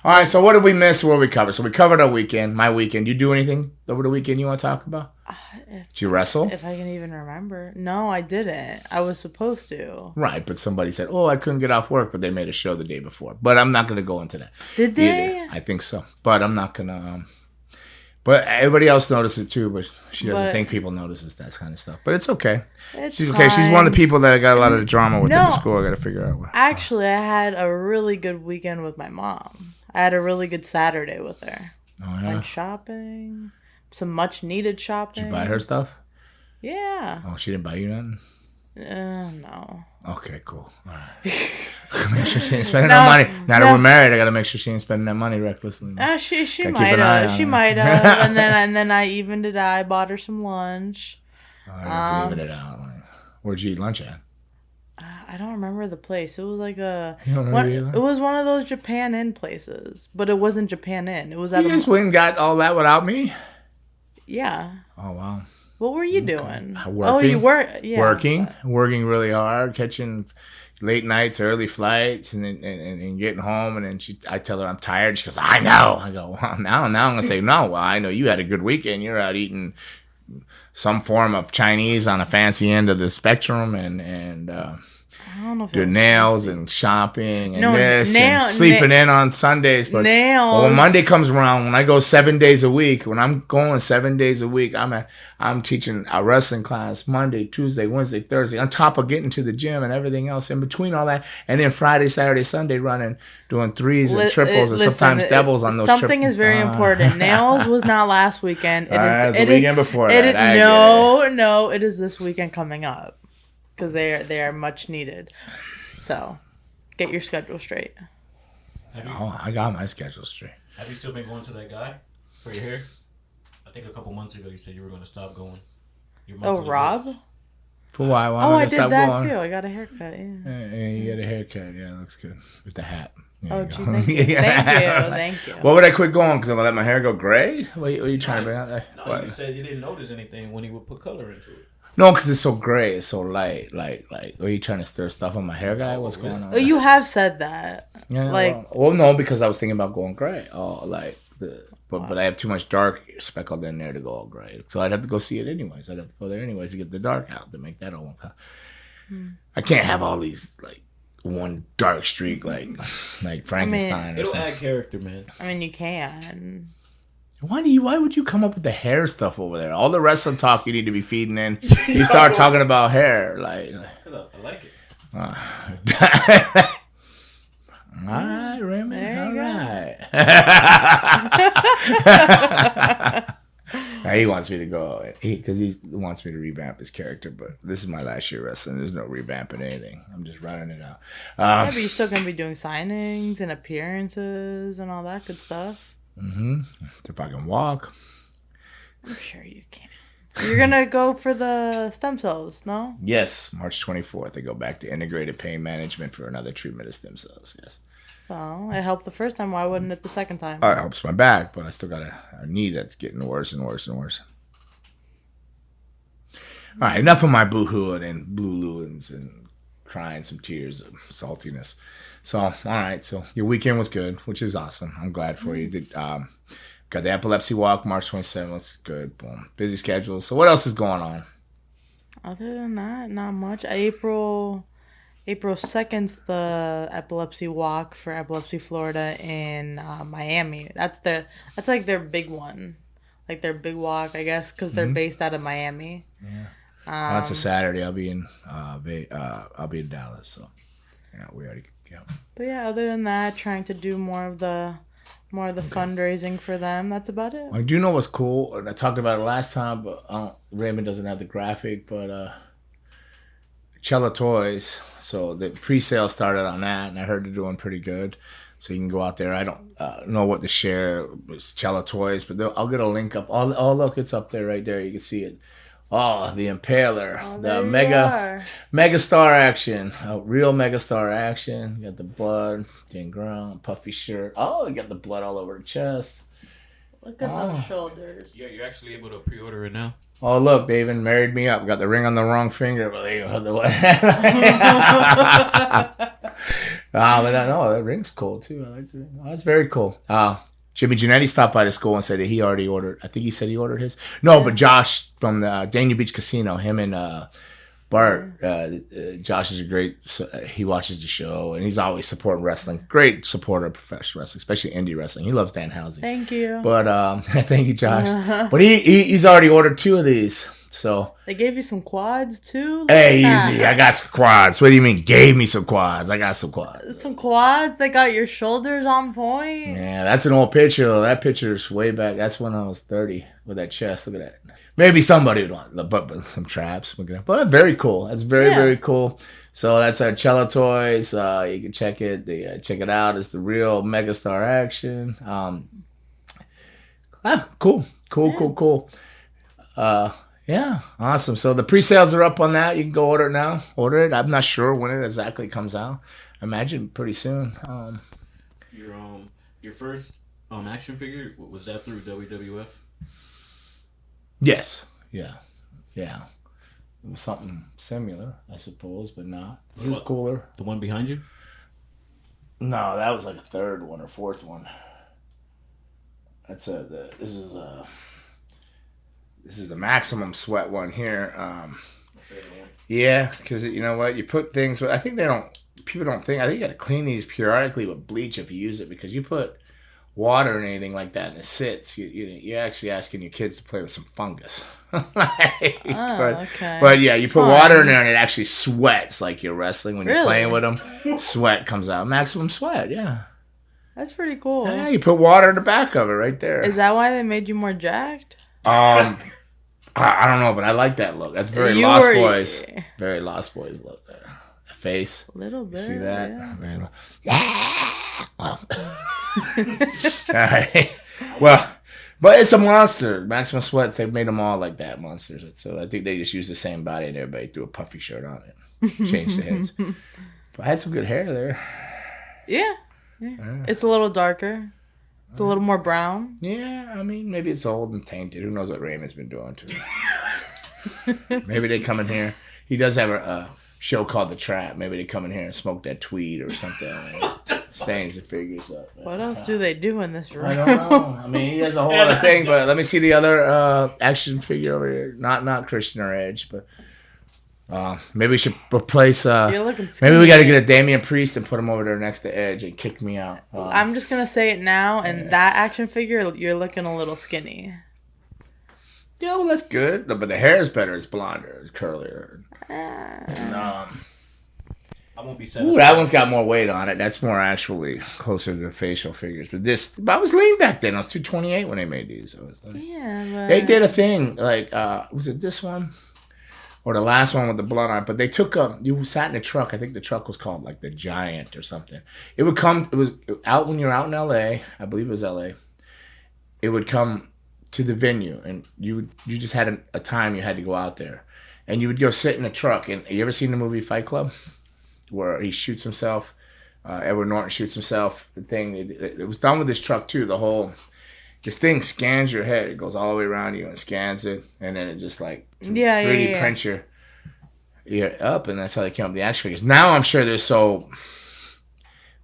right. So what did we miss? What did we cover? So we covered our weekend, my weekend. You do anything over the weekend you want to talk about? Did you wrestle? If I can even remember. No, I didn't. I was supposed to. Right, but somebody said, I couldn't get off work, but they made a show the day before. But I'm not going to go into that. Did they? Either. I think so. But I'm not going to... But everybody else noticed it too, but she doesn't think people notices that kind of stuff. But it's okay. She's okay. She's one of the people that got a lot of the drama with in the school. I got to figure out. Actually, I had a really good weekend with my mom. I had a really good Saturday with her. Oh, yeah? Went shopping. Some much needed shopping. Did you buy her stuff? Yeah. Oh, she didn't buy you nothing? No. Okay, cool. All right. Make sure she ain't spending no money. Now that we're married, I gotta make sure she ain't spending that money recklessly. She might have. She might have. and then I evened it out. I bought her some lunch. I even it out. Where'd you eat lunch at? I don't remember the place. It was like it was one of those Japan Inn places, but it wasn't Japan Inn. It was at you just went and got all that without me? Yeah. Oh wow. What were you doing? Working. Oh, you were working really hard, catching late nights, early flights, and getting home. And then I tell her I'm tired. She goes, I know. I go, well, now I'm gonna say no. Well, I know you had a good weekend. You're out eating some form of Chinese on a fancy end of the spectrum, and I don't know if doing nails and shopping and and sleeping in on Sundays. But when Monday comes around, when I go 7 days a week, I'm teaching a wrestling class Monday, Tuesday, Wednesday, Thursday, on top of getting to the gym and everything else in between all that. And then Friday, Saturday, Sunday running, doing threes and triples and sometimes doubles on those triples. Something is very important. Nails was not last weekend. It is the weekend before that. No, it is this weekend coming up. Because they are much needed. So, get your schedule straight. I got my schedule straight. Have you still been going to that guy for your hair? I think a couple months ago you said you were going to stop going. Rob? Visits. For why? I did that too. I got a haircut. Yeah, you got a haircut. Yeah, it looks good with the hat. Gee, thank you. Thank you. What would I quit going? Because I'm going to let my hair go gray? What are you trying to bring out there? No, you said you didn't notice anything when he would put color into it. No, because it's so gray. It's so light. Like, are you trying to stir stuff on my hair, guy? What's going on? You have said that. Yeah. No, because I was thinking about going gray. But I have too much dark speckled in there to go all gray. So I'd have to go see it anyways. I'd have to go there anyways to get the dark out to make that all. I can't have all these one dark streak like Frankenstein. It'll add character, man. I mean, you can. Why would you come up with the hair stuff over there? All the wrestling talk you need to be feeding in. You start talking about hair, like. Cause I like it. All right, Raymond. All right. Now, he wants me to go because he wants me to revamp his character, but this is my last year wrestling. There's no revamping anything. I'm just running it out. Yeah, but you're still gonna be doing signings and appearances and all that good stuff. Mm-hmm. If I can walk. I'm sure you can. You're gonna go for the stem cells, no? Yes, March 24th. I go back to integrated pain management for another treatment of stem cells. Yes. So it helped the first time. Why wouldn't it the second time? It helps my back, but I still got a knee that's getting worse and worse and worse. All right, enough of my boo-hooing and blue-looings and crying some tears of saltiness. So, all right. So your weekend was good, which is awesome. I'm glad for you. Got the epilepsy walk, March 27th. That's good. Boom. Busy schedule. So what else is going on? Other than that, not much. April 2nd's the epilepsy walk for Epilepsy Florida in Miami. That's like their big one, like their big walk, I guess, because they're based out of Miami. Yeah. That's a Saturday. I'll be in Dallas. So yeah, we already. Yeah. But yeah, other than that, trying to do more of the fundraising for them. That's about it. I do know what's cool, and I talked about it last time, but Raymond doesn't have the graphic, but Cella Toys. So the pre-sale started on that, and I heard they're doing pretty good. So you can go out there. I don't know what to share with Cella Toys, but I'll get a link up. Oh, look, it's up there right there. You can see it. Oh, the Impaler, the Megastar action, real Megastar action. You got the blood, Gangrel, puffy shirt. Oh, you got the blood all over the chest. Look at those shoulders. Yeah, you're actually able to pre-order it now. Oh, look, they even married me up. Got the ring on the wrong finger, but they had the but that ring's cool too. I like the ring. Oh, that's very cool. Jimmy Giannetti stopped by the school and said that he already ordered. I think he said he ordered his. No, but Josh from the Dania Beach Casino, him and Bart. Josh is a great. He watches the show and he's always supporting wrestling. Great supporter of professional wrestling, especially indie wrestling. He loves Danhausen. Thank you. But thank you, Josh. But he's already ordered 2 of these. So they gave you some quads too. Hey, easy! I got some quads. What do you mean? Gave me some quads? I got some quads. Some quads. They got your shoulders on point. Yeah, that's an old picture. That picture's way back. That's when I was 30 with that chest. Look at that. Maybe somebody would want but some traps. But very cool. That's very cool. So that's our Cella Toys. You can check it. Check it out. It's the real Megastar action. Cool. Yeah, awesome. So the pre-sales are up on that. You can go order it now. Order it. I'm not sure when it exactly comes out. I imagine pretty soon. Your first action figure, was that through WWF? Yes. Yeah. It was something similar, I suppose, but not. This is cooler. The one behind you? No, that was like a third one or fourth one. This is the maximum sweat one here. Yeah, because you know what? You put things. I think people don't think. I think you got to clean these periodically with bleach if you use it, because you put water and anything like that and it sits. You're actually asking your kids to play with some fungus. Okay. But yeah, you put water in there and it actually sweats like you're wrestling when you're playing with them. Sweat comes out. Maximum sweat. Yeah. That's pretty cool. Yeah, you put water in the back of it right there. Is that why they made you more jacked? I don't know, but I like that look. That's very Lost Boys. Very Lost Boys look there. The face. A little bit. See that? Yeah. Well. All right. Well, but it's a monster. Maximum Sweats, they've made them all like that, monsters. So I think they just use the same body and everybody threw a puffy shirt on it. Changed the heads. But I had some good hair there. Yeah. It's a little darker. It's a little more brown. Yeah, I mean, maybe it's old and tainted. Who knows what Raymond's been doing to it. Maybe they come in here. He does have a show called The Trap. Maybe they come in here and smoke that tweed or something. Stains the figures up. What else do they do in this room? I don't know. I mean, he has a whole other thing, but let me see the other action figure over here. Not Christian or Edge, but Maybe we should replace. You're looking Maybe we skinny. got to get a Damian Priest and put him over there next to Edge and kick me out. I'm just gonna say it now, and that action figure, you're looking a little skinny. Yeah, well, that's good. But the hair is better. It's blonder. It's curlier. And, I won't be ooh, satisfied. that one's got more weight on it. That's more actually closer to the facial figures. But I was lean back then. I was 228 when they made these. I was like, Yeah, but they did a thing like was it this one or the last one with the blood on it? But they took you sat in a truck. I think the truck was called like the Giant or something. It would come. It was out when you're out in L.A. I believe it was L.A. It would come to the venue, and you just had a time you had to go out there, and you would go sit in a truck. And you ever seen the movie Fight Club, where he shoots himself? Edward Norton shoots himself. The thing it was done with this truck too. This thing scans your head. It goes all the way around you and scans it, and then it just like 3D prints your up, and that's how they came up with the action figures. Now I'm sure they're so.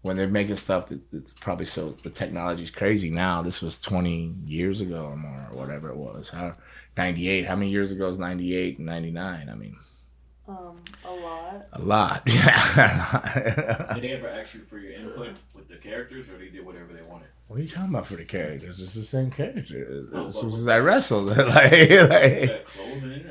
When they're making stuff, it's probably so the technology's crazy now. This was 20 years ago or more, or whatever it was. 98. How many years ago is 98 and 99? I mean, a lot. a lot. Yeah. Did they ever ask you for your input with the characters, or they did whatever they wanted? What are you talking about for the characters? It's the same character. Oh, As but- soon as I wrestled, like That clothing, I mean,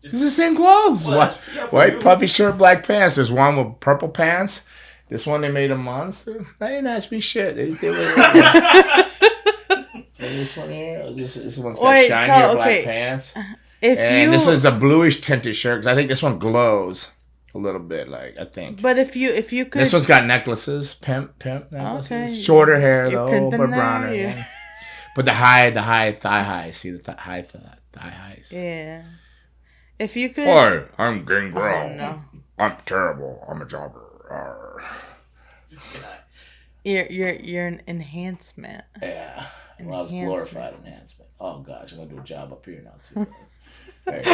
it's the same clothes. Well, yeah, for White you. puffy shirt, black pants. There's one with purple pants. This one they made a monster. They didn't ask me shit. They were. And this one here. This one's got shinier black pants. And this is a bluish tinted shirt because I think this one glows a little bit. Like I think. But if you could, This one's got necklaces, pimp necklaces. Okay. Shorter hair You're though, pimping but there, browner. you- Yeah. But the high thigh highs. See the high thigh highs. yeah, if you could, Hi, I'm Gangrel. Oh, no. I'm terrible. I'm a jobber. you're an enhancement. Yeah. Well, I was Enhancement. glorified enhancement. Oh gosh, I'm gonna do a job up here now too. There you go.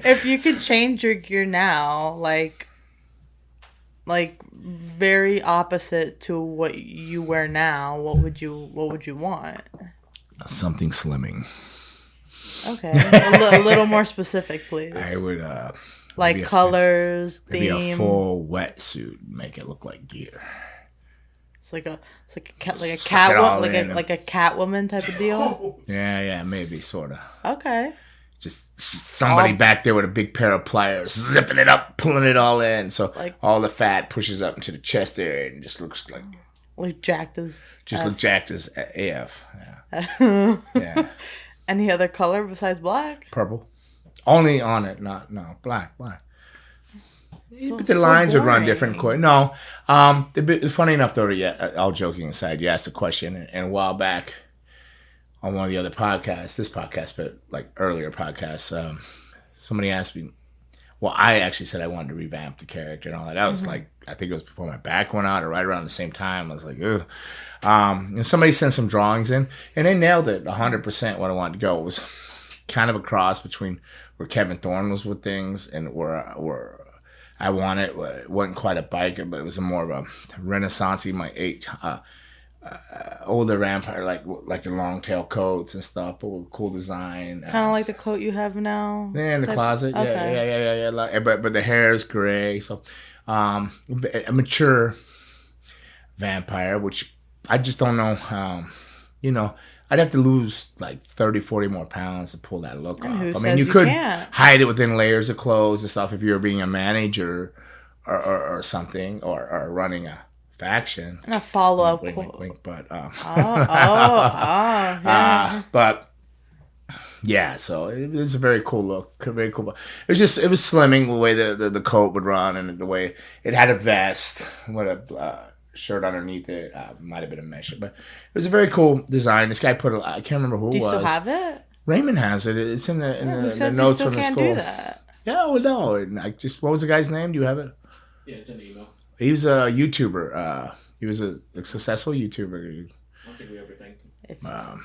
If you could change your gear now, like very opposite to what you wear now, what would you want? Something slimming. Okay, a little more specific, please. I would Like maybe colors, maybe a theme. full wetsuit, make it look like gear. It's like a cat, like a Suck it all cat, in and- like a Catwoman type of deal. Yeah, maybe sorta. Okay. Just somebody All- back there with a big pair of pliers, zipping it up, pulling it all in, so Like- all the fat pushes up into the chest area and just looks like Like jacked as. look jacked as AF. Yeah. Yeah. Any other color besides black? Purple. Only on it, black. So- But the so lines would run boring. different. No. Funny enough, though, all joking aside, you asked a question, and a while back on one of the other podcasts, this podcast, but like earlier podcasts, somebody asked me, well, I actually said I wanted to revamp the character and all that. That was like, I think it was before my back went out or right around the same time. I was like, ugh. And somebody sent some drawings in, and they nailed it 100% what I wanted to go. It was kind of a cross between where Kevin Thorne was with things and where I wanted. It wasn't quite a biker, but it was more of a renaissance-y, older vampire, like the long tail coats and stuff, but with cool design. Kind of like the coat you have now. Yeah, in the Type- closet. Okay. Yeah. But the hair is gray, so a mature vampire, which I just don't know. I'd have to lose like 30, 40 more pounds to pull that look And off. who I says mean, you you could can't? hide it within layers of clothes and stuff if you were being a manager or something or running a faction. And a follow up Wink, quote. wink, but Yeah. but yeah, so it was a very cool look, very cool. It was slimming the way the coat would run and the way it had a vest with a shirt underneath it. Might have been a mesh, but it was a very cool design. This guy I can't remember who Do it you was. still have it? Raymond has it. It's in the Who says notes you still from the can't school. do that? Yeah, well, no. What was the guy's name? Do you have it? Yeah, it's in the email. He was a YouTuber. He was a successful YouTuber. I don't think we ever thanked him.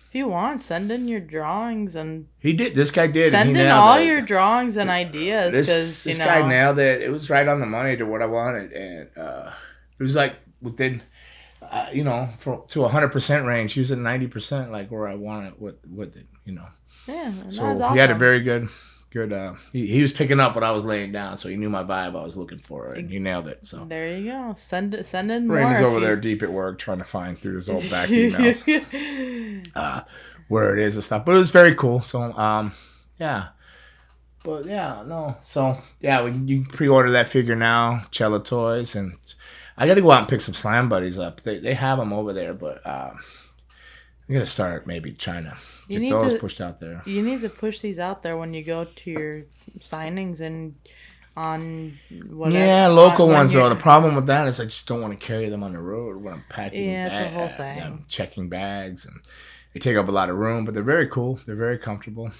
If you want, send in your drawings and He did. This guy did. and send he in nailed all it. your drawings and ideas because This guy nailed it. It was right on the money to what I wanted, and it was like within, to 100% range. He was at 90%, like where I wanted with it. Yeah, So that's he had a awesome. very good Good. He was picking up what I was laying down, so he knew my vibe. I was looking for it, and he nailed it. So there you go. Send in more. Raymond's over there deep at work trying to find through his old back emails where it is and stuff. But it was very cool. So yeah. But yeah, no. So yeah, you pre-order that figure now, Cella Toys, and I got to go out and pick some Slam Buddies up. They have them over there, but I'm gonna start maybe trying to get those pushed out there. You need to push these out there when you go to your signings and on whatever. Yeah, local ones though. The problem with that is I just don't want to carry them on the road when I'm packing. Yeah, it's a whole thing. I'm checking bags and they take up a lot of room, but they're very cool. They're very comfortable.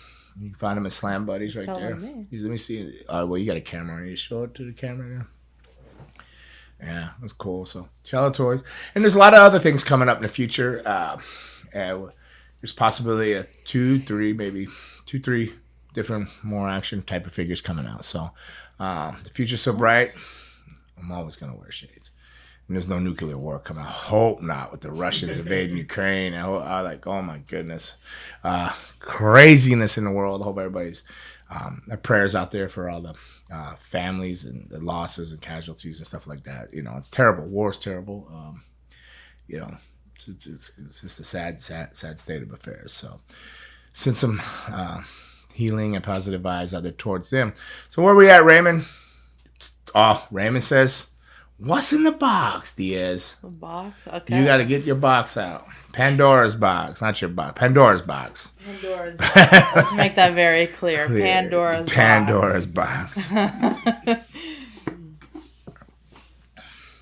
You can find them at Slam Buddies right there. Let me see. Well, you got a camera. You show it to the camera there. Yeah, that's cool. So, Cella Toys. And there's a lot of other things coming up in the future. There's possibility of 2, 3 different more action type of figures coming out. So, the future's so bright. I'm always going to wear shades. And there's no nuclear war coming. I hope not with the Russians invading Ukraine. I like, oh my goodness. Craziness in the world. I hope everybody's prayers out there for all the families and the losses and casualties and stuff like that. You know, it's terrible. War's terrible. You know, it's just a sad state of affairs. So send some healing and positive vibes out there towards them. So where we at, Raymond? Oh, Raymond says, what's in the box, Diaz? The box? Okay. You got to get your box out. Pandora's box, not your box. Pandora's box. Pandora's box. Let's make that very clear. Pandora's box.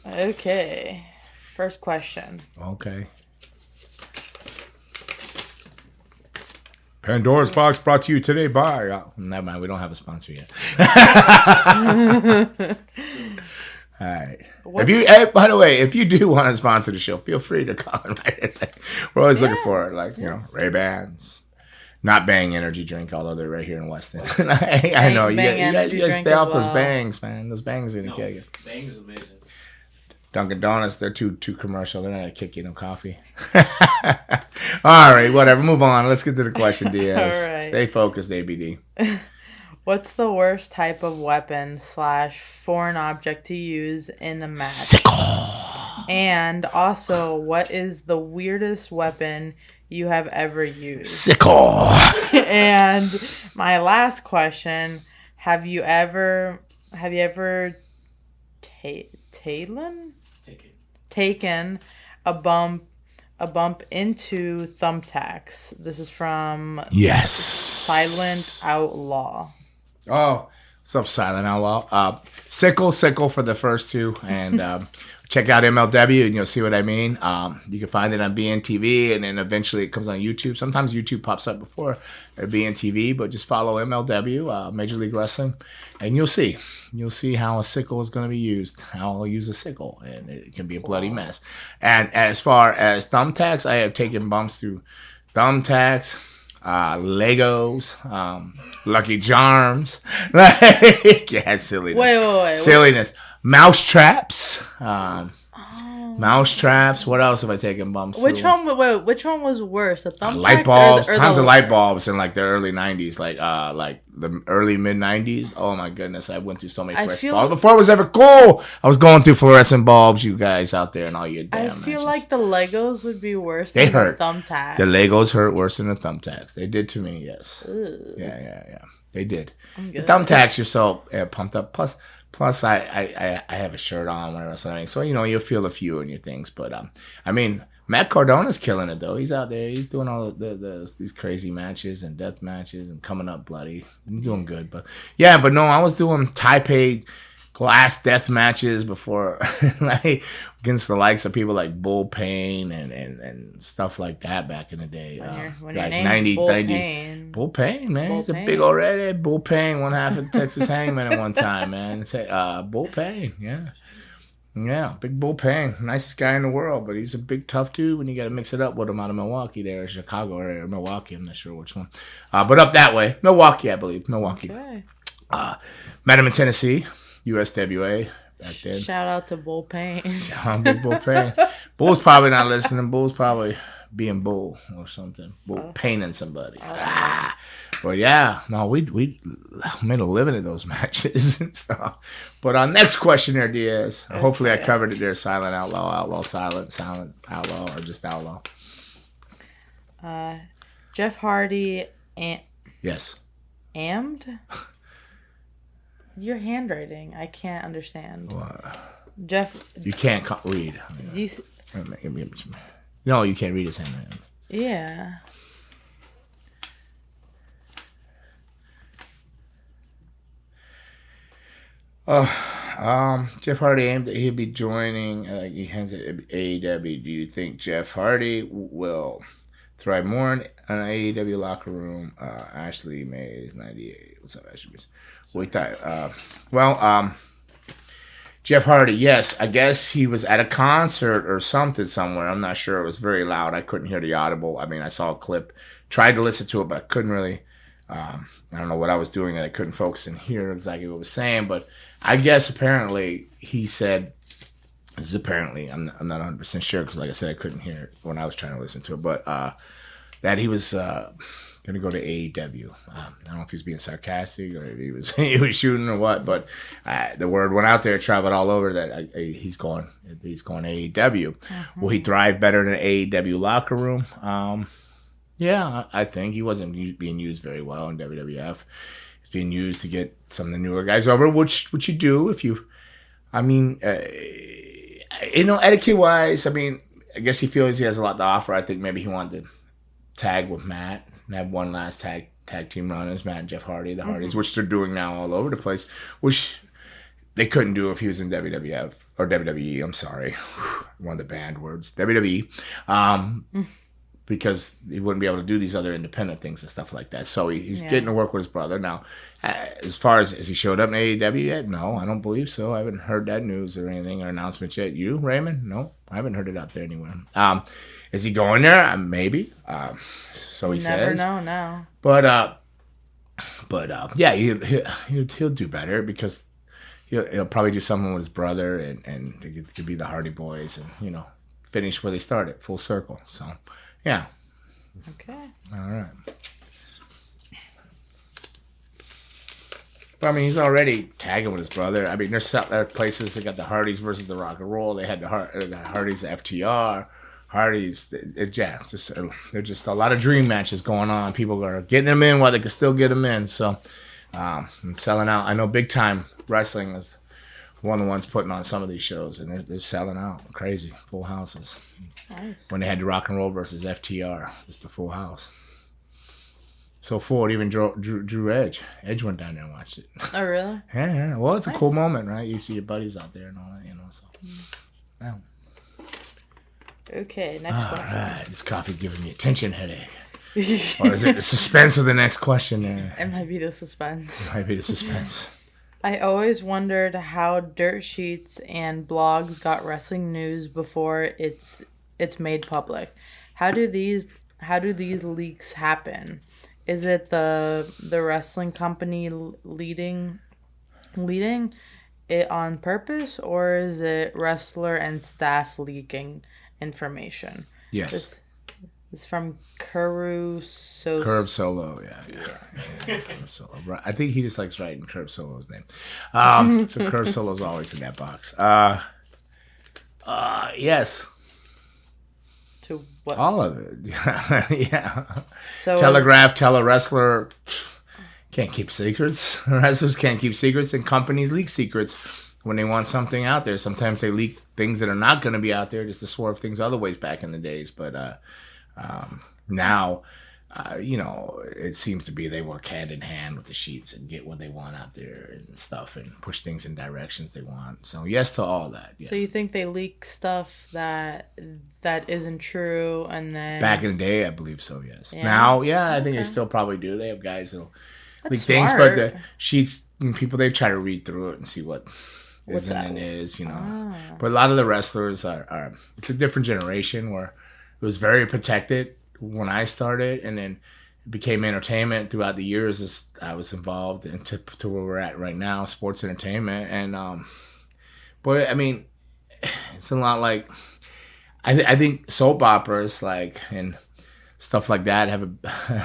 Okay. First question. Okay. Pandora's box brought to you today by... never mind, we don't have a sponsor yet. All right. By the way, if you do want to sponsor the show, feel free to call and write it. We're always looking for it, like, you know, Ray-Bans. Not Bang energy drink, although they're right here in Weston. I know. You guys stay off those bangs, man. Those bangs are going to kill you. Bang is amazing. Dunkin' Donuts, they're too commercial. They're not going to kick you no coffee. All right, whatever. Move on. Let's get to the question, Diaz. All right. Stay focused, ABD. What's the worst type of weapon / foreign object to use in a match? Sickle. And also, what is the weirdest weapon you have ever used? Sickle. And my last question, have you ever taken a bump into thumbtacks? This is from Silent Outlaw. Oh, what's up, Silent Outlaw? Sickle for the first two, and check out MLW, and you'll see what I mean. You can find it on BNTV, and then eventually it comes on YouTube. Sometimes YouTube pops up before BNTV, but just follow MLW, Major League Wrestling, and you'll see. You'll see how a sickle is going to be used, how I'll use a sickle, and it can be a bloody mess. And as far as thumbtacks, I have taken bumps through thumbtacks, Legos, Lucky Charms. Yeah, silliness. Wait. Silliness. Mouse traps. Mouse traps. What else have I taken bumps through? Which one was worse? The thumbtacks? Light bulbs. Tons of light bulbs in like the early 90s, like the early mid 90s. Oh my goodness, I went through so many fluorescent bulbs before it was ever cool. I was going through fluorescent bulbs, you guys out there, and all your damn matches. I feel like the Legos would be worse than the thumbtacks. The Legos hurt worse than the thumbtacks. They did to me, yes. Ugh. Yeah. They did. The thumbtacks, you're so pumped up. Plus, I have a shirt on when I'm wrestling, so you know you'll feel a few in your things. But I mean, Matt Cardona's killing it though. He's out there. He's doing all these crazy matches and death matches and coming up bloody. He's doing good. But yeah, but no, I was doing Taipei glass death matches before, like against the likes of people like Bull Payne and stuff like that back in the day. When like you're 90, Bull 90. Payne. Bull Payne, man. Bull He's a Payne. big old redhead. Bull Payne, one half of the Texas Hangman at one time, man. Bull Payne, yeah. Yeah, big Bull Payne. Nicest guy in the world, but he's a big tough dude when you got to mix it up with him out of Milwaukee there, Chicago area, or Milwaukee. I'm not sure which one. But up that way. Milwaukee, I believe. Milwaukee. Okay. Met him in Tennessee, USWA. Back then. Shout out to Bull Payne. Big Bull Payne. Bull's probably not listening. Bull's probably being Bull or something. Bull paining somebody. But yeah, no, we made a living in those matches and stuff. But next question there, Diaz. Okay. Hopefully I covered it there. Silent, outlaw, silent, outlaw, or just outlaw. Jeff Hardy yes. Ammed? Your handwriting, I can't understand. What? Jeff. You can't read. No, you can't read his handwriting. Yeah. Jeff Hardy aimed that he'd be joining. He hinted at AEW. Do you think Jeff Hardy will thrive more in an AEW locker room? Ashley Mays 98. What's up, Ashley Mays? Wait, Jeff Hardy. Yes, I guess he was at a concert or something somewhere. I'm not sure. It was very loud. I couldn't hear the audible. I mean, I saw a clip, tried to listen to it, but I couldn't really. I don't know what I was doing, and I couldn't focus and hear exactly what he was saying. But I guess apparently he said, this is apparently, I'm not 100% sure because like I said, I couldn't hear it when I was trying to listen to it, but that he was going to go to AEW. I don't know if he was being sarcastic or if he was shooting or what, but the word went out there, traveled all over that he's going to AEW. Mm-hmm. Will he thrive better in an AEW locker room? Yeah, I think he wasn't being used very well in WWF. He's being used to get some of the newer guys over, which you do if you. I mean, etiquette-wise, I mean, I guess he feels he has a lot to offer. I think maybe he wanted to tag with Matt and have one last tag team run as Matt and Jeff Hardy, the Hardys, which they're doing now all over the place, which they couldn't do if he was in WWF or WWE. I'm sorry, one of the banned words, WWE. Because he wouldn't be able to do these other independent things and stuff like that. So he's getting to work with his brother. Now, as far as he showed up in AEW yet? No, I don't believe so. I haven't heard that news or anything or announcement yet. You, Raymond? No, I haven't heard it out there anywhere. Is he going there? Maybe. So he says. Never know now. But yeah, he'll do better because he'll probably do something with his brother and it could be the Hardy Boys and, finish where they started, full circle. So. Yeah. Okay. All right. But, I mean, he's already tagging with his brother. I mean, there's places that got the Hardys versus the Rock and Roll. They had the Hardys FTR. Hardys, there's just a lot of dream matches going on. People are getting them in while they can still get them in. So, and selling out. I know Big Time Wrestling is one of the ones putting on some of these shows, and they're selling out crazy, full houses. Nice. When they had the Rock and Roll versus FTR, just the full house. So full, it even drew Edge. Edge went down there and watched it. Oh, really? Yeah. Well, it's a cool moment, right? You see your buddies out there and all that, So, yeah. Okay, next question. All right, this coffee giving me a tension headache. Or is it the suspense of the next question there? It might be the suspense. It might be the suspense. I always wondered how dirt sheets and blogs got wrestling news before it's made public. How do these leaks happen? Is it the wrestling company leading it on purpose, or is it wrestler and staff leaking information? Yes. This is from Curve Solo, yeah. Curve Solo. I think he just likes writing Curve Solo's name. So Curve Solo's always in that box. Yes. To what? All of it. Yeah. So Telegraph, Tele-Wrestler can't keep secrets. Wrestlers can't keep secrets, and companies leak secrets when they want something out there. Sometimes they leak things that are not going to be out there just to swerve things other ways back in the days. But now, it seems to be they work hand in hand with the sheets and get what they want out there and stuff and push things in directions they want. So yes to all that. Yeah. So you think they leak stuff that isn't true, and then back in the day, I believe so. Yes. Yeah. Now, I think they still probably do. They have guys that'll leak smart. things, but the sheets, people, they try to read through it and see what isn't and is. But a lot of the wrestlers are. It's a different generation where it was very protected when I started, and then it became entertainment throughout the years as I was involved into to where we're at right now, sports entertainment. And but I mean, it's a lot like I think soap operas and stuff like that have a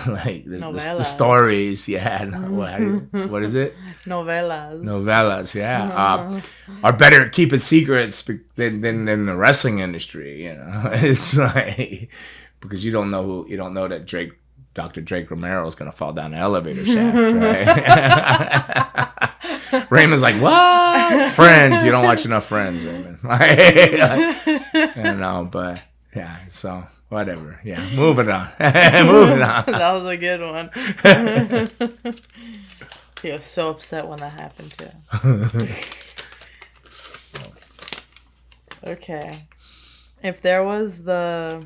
like the stories. Yeah, what is it? Novellas. Yeah, are better at keeping secrets than the wrestling industry. You know, it's like because you don't know that Dr. Drake Romero is gonna fall down the elevator shaft, right? Raymond's like, what? Friends? You don't watch enough Friends, Raymond. You know, but yeah, so. Whatever. Yeah. Moving on. Moving on. That was a good one. He was so upset when that happened too. Okay. If there was if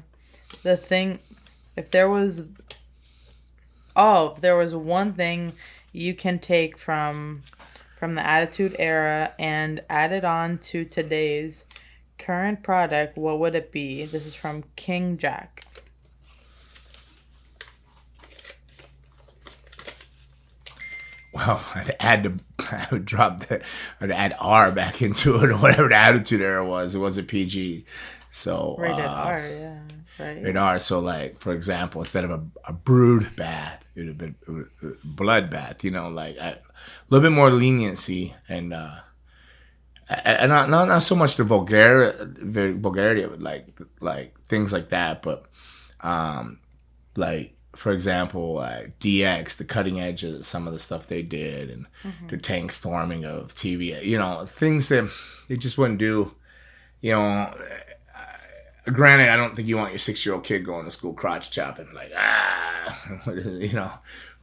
there was one thing you can take from the Attitude Era and add it on to today's current product, what would it be? This is from King Jack. Well, I'd add R back into it, or whatever the Attitude Era was. It wasn't PG. So rated R, yeah. Right. Rated R. So like, for example, instead of a brood bath, it would have been a blood bath, you know, like a little bit more leniency and not so much the vulgarity of it, like things like that, but like for example, DX, the cutting edge of some of the stuff they did, and the tank storming of TV, you know, things that they just wouldn't do. You know, granted, I don't think you want your 6-year-old kid going to school crotch chopping, like you know,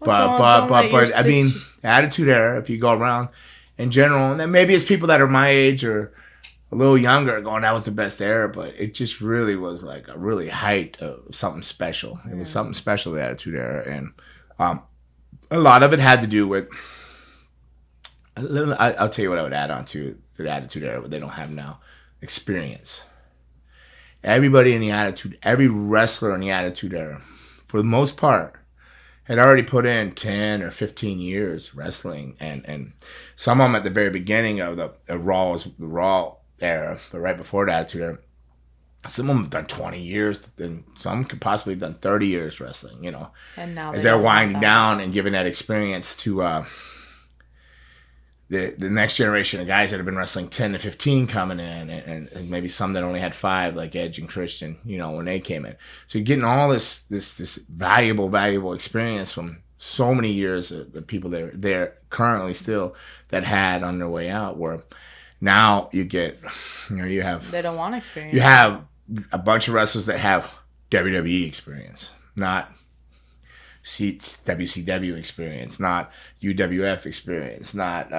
but I mean, Attitude Era. If you go around. In general, and then maybe it's people that are my age or a little younger going, that was the best era, but it just really was like a really height of something special. It was something special, the Attitude Era, and a lot of it had to do with, I'll tell you what I would add on to the Attitude Era, what they don't have now, experience. Everybody in the Attitude, every wrestler in the Attitude Era, for the most part, had already put in 10 or 15 years wrestling, and some of them at the very beginning of the Raw era, but right before the Attitude Era, some of them have done 20 years, and some could possibly have done 30 years wrestling, you know. And now as they're winding down and giving that experience to the next generation of guys that have been wrestling 10 to 15 coming in, and maybe some that only had 5, like Edge and Christian, you know, when they came in. So you're getting all this valuable experience from so many years of the people that are there currently still that had on their way out, where now you get, you know, you have... They don't want experience. You have a bunch of wrestlers that have WWE experience, not WCW experience, not UWF experience, not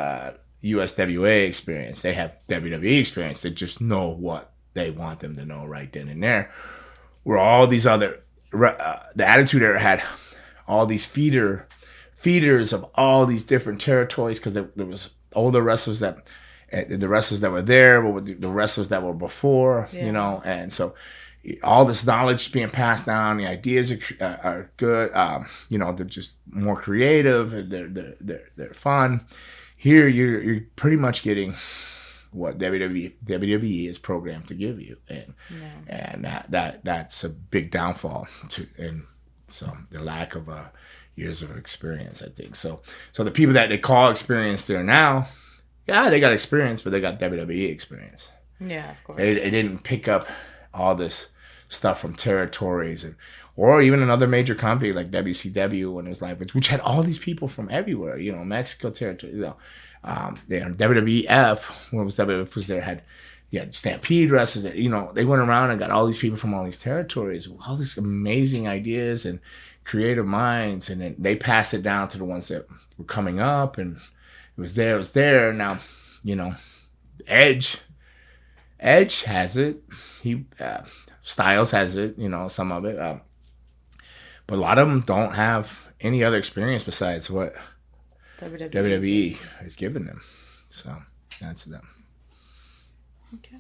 USWA experience. They have WWE experience. They just know what they want them to know right then and there. Where all these other, the Attitude Era had all these feeders of all these different territories, because there was older wrestlers that, the wrestlers that were there were the wrestlers that were before, you know, and so all this knowledge being passed down. The ideas are good. You know, they're just more creative. They're fun. Here, you're pretty much getting what WWE is programmed to give you, and that's a big downfall and so the lack of years of experience, I think. So the people that they call experienced there now, yeah, they got experience, but they got WWE experience. Yeah, of course. They didn't pick up all this stuff from territories or even another major company like WCW when it was like, which had all these people from everywhere, you know, Mexico territory, you know, WWF, when WWF was there, had Stampede wrestlers that, you know, they went around and got all these people from all these territories, all these amazing ideas and creative minds, and then they passed it down to the ones that were coming up, and it was there. Now, you know, Edge has it. Styles has it, you know, some of it. But a lot of them don't have any other experience besides what WWE has given them. So that's them. Okay.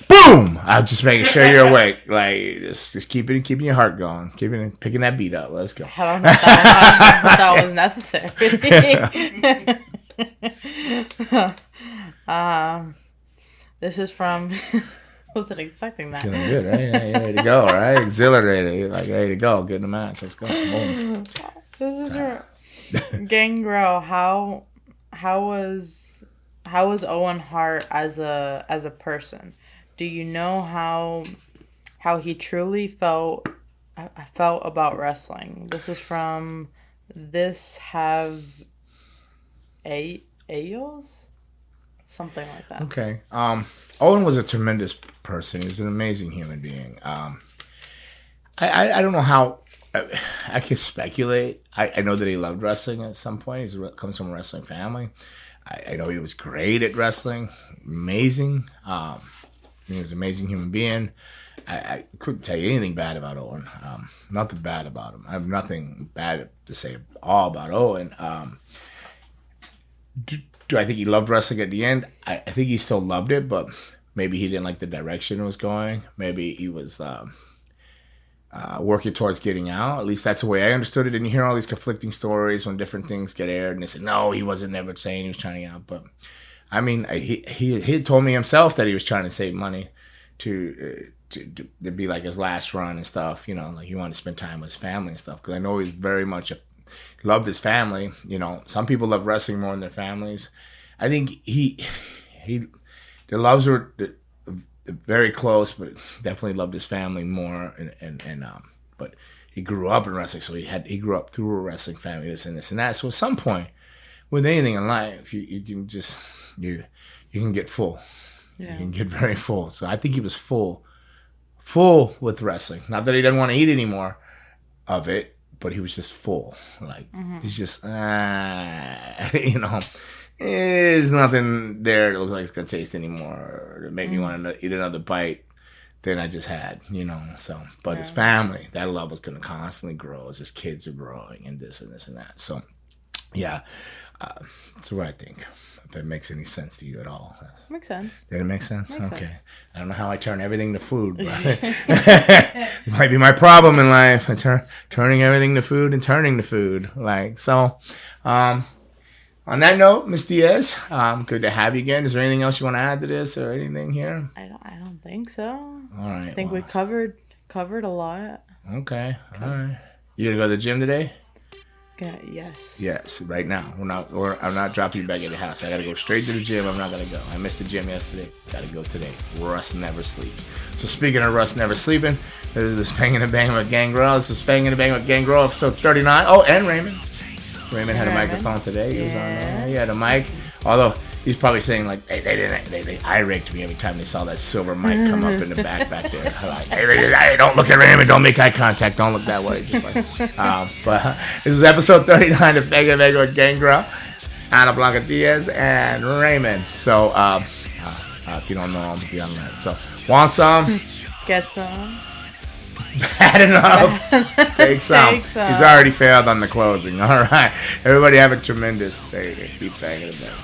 Boom! I'm just making sure you're awake. Like, just keeping your heart going, picking that beat up. Let's go. I don't know if that was necessary. This is from. Wasn't expecting that. Feeling good, right? Yeah, you're ready to go, right? Exhilarated. You're like ready to go. Get in the match. Let's go. Boom. This is your Gangrel. How was Owen Hart as a person? Do you know how he truly felt about wrestling? This is from This Have Ayos? Something like that. Okay. Owen was a tremendous person. He was an amazing human being. I don't know how. I can speculate. I know that he loved wrestling at some point. He comes from a wrestling family. I know he was great at wrestling. Amazing. He was an amazing human being. I couldn't tell you anything bad about Owen. Nothing bad about him. I have nothing bad to say all about Owen. Do I think he loved wrestling at the end? I think he still loved it, but maybe he didn't like the direction it was going. Maybe he was working towards getting out. At least that's the way I understood it. And you hear all these conflicting stories when different things get aired, and they say, no, he wasn't ever saying he was trying to get out. But, I mean, he told me himself that he was trying to save money to be like his last run and stuff. You know, like he wanted to spend time with his family and stuff. Because I know he's very much loved his family. You know, some people love wrestling more than their families. I think the loves were very close, but definitely loved his family more. But he grew up in wrestling, so he grew up through a wrestling family, this and that. So at some point, with anything in life, you can just you can get full. Yeah. You can get very full. So I think he was full with wrestling. Not that he didn't want to eat anymore of it, but he was just full. Like he's just you know. There's nothing there that looks like it's gonna taste anymore, or to make me want to eat another bite than I just had, you know. So, but his family, that love was gonna constantly grow as his kids are growing, and this and that. So, yeah, that's what I think. If it makes any sense to you at all. Makes sense. Did it make sense? Makes okay. sense. I don't know how I turn everything to food, but it might be my problem in life. Turning everything to food and turning to food. Like so. On that note, Miss Diaz, good to have you again. Is there anything else you want to add to this or anything here? I don't think so. All right. I think we covered a lot. Okay. All right. You gonna go to the gym today? Yes. Yes. Right now. I'm not dropping you back at the house. I gotta go straight to the gym. I'm not gonna go. I missed the gym yesterday. Gotta go today. Russ never sleeps. So speaking of Russ never sleeping, this is the Fangin' and Bang with Gangrel. This is Fangin' and Bang with Gangrel, episode 39. Oh, and Raymond. Raymond had a microphone today. He was on there. He had a mic. Although he's probably saying like, hey, they eye-raked me every time they saw that silver mic come up in the back there. Like, hey, don't look at Raymond. Don't make eye contact. Don't look that way. Just like, but this is episode 39 of Mega with Gangrel, Ana Blanca Diaz, and Raymond. So if you don't know him, be on that. So want some? Get some. Bad enough. Take some. He's already failed on the closing. All right. Everybody have a tremendous day. Keep banging it down.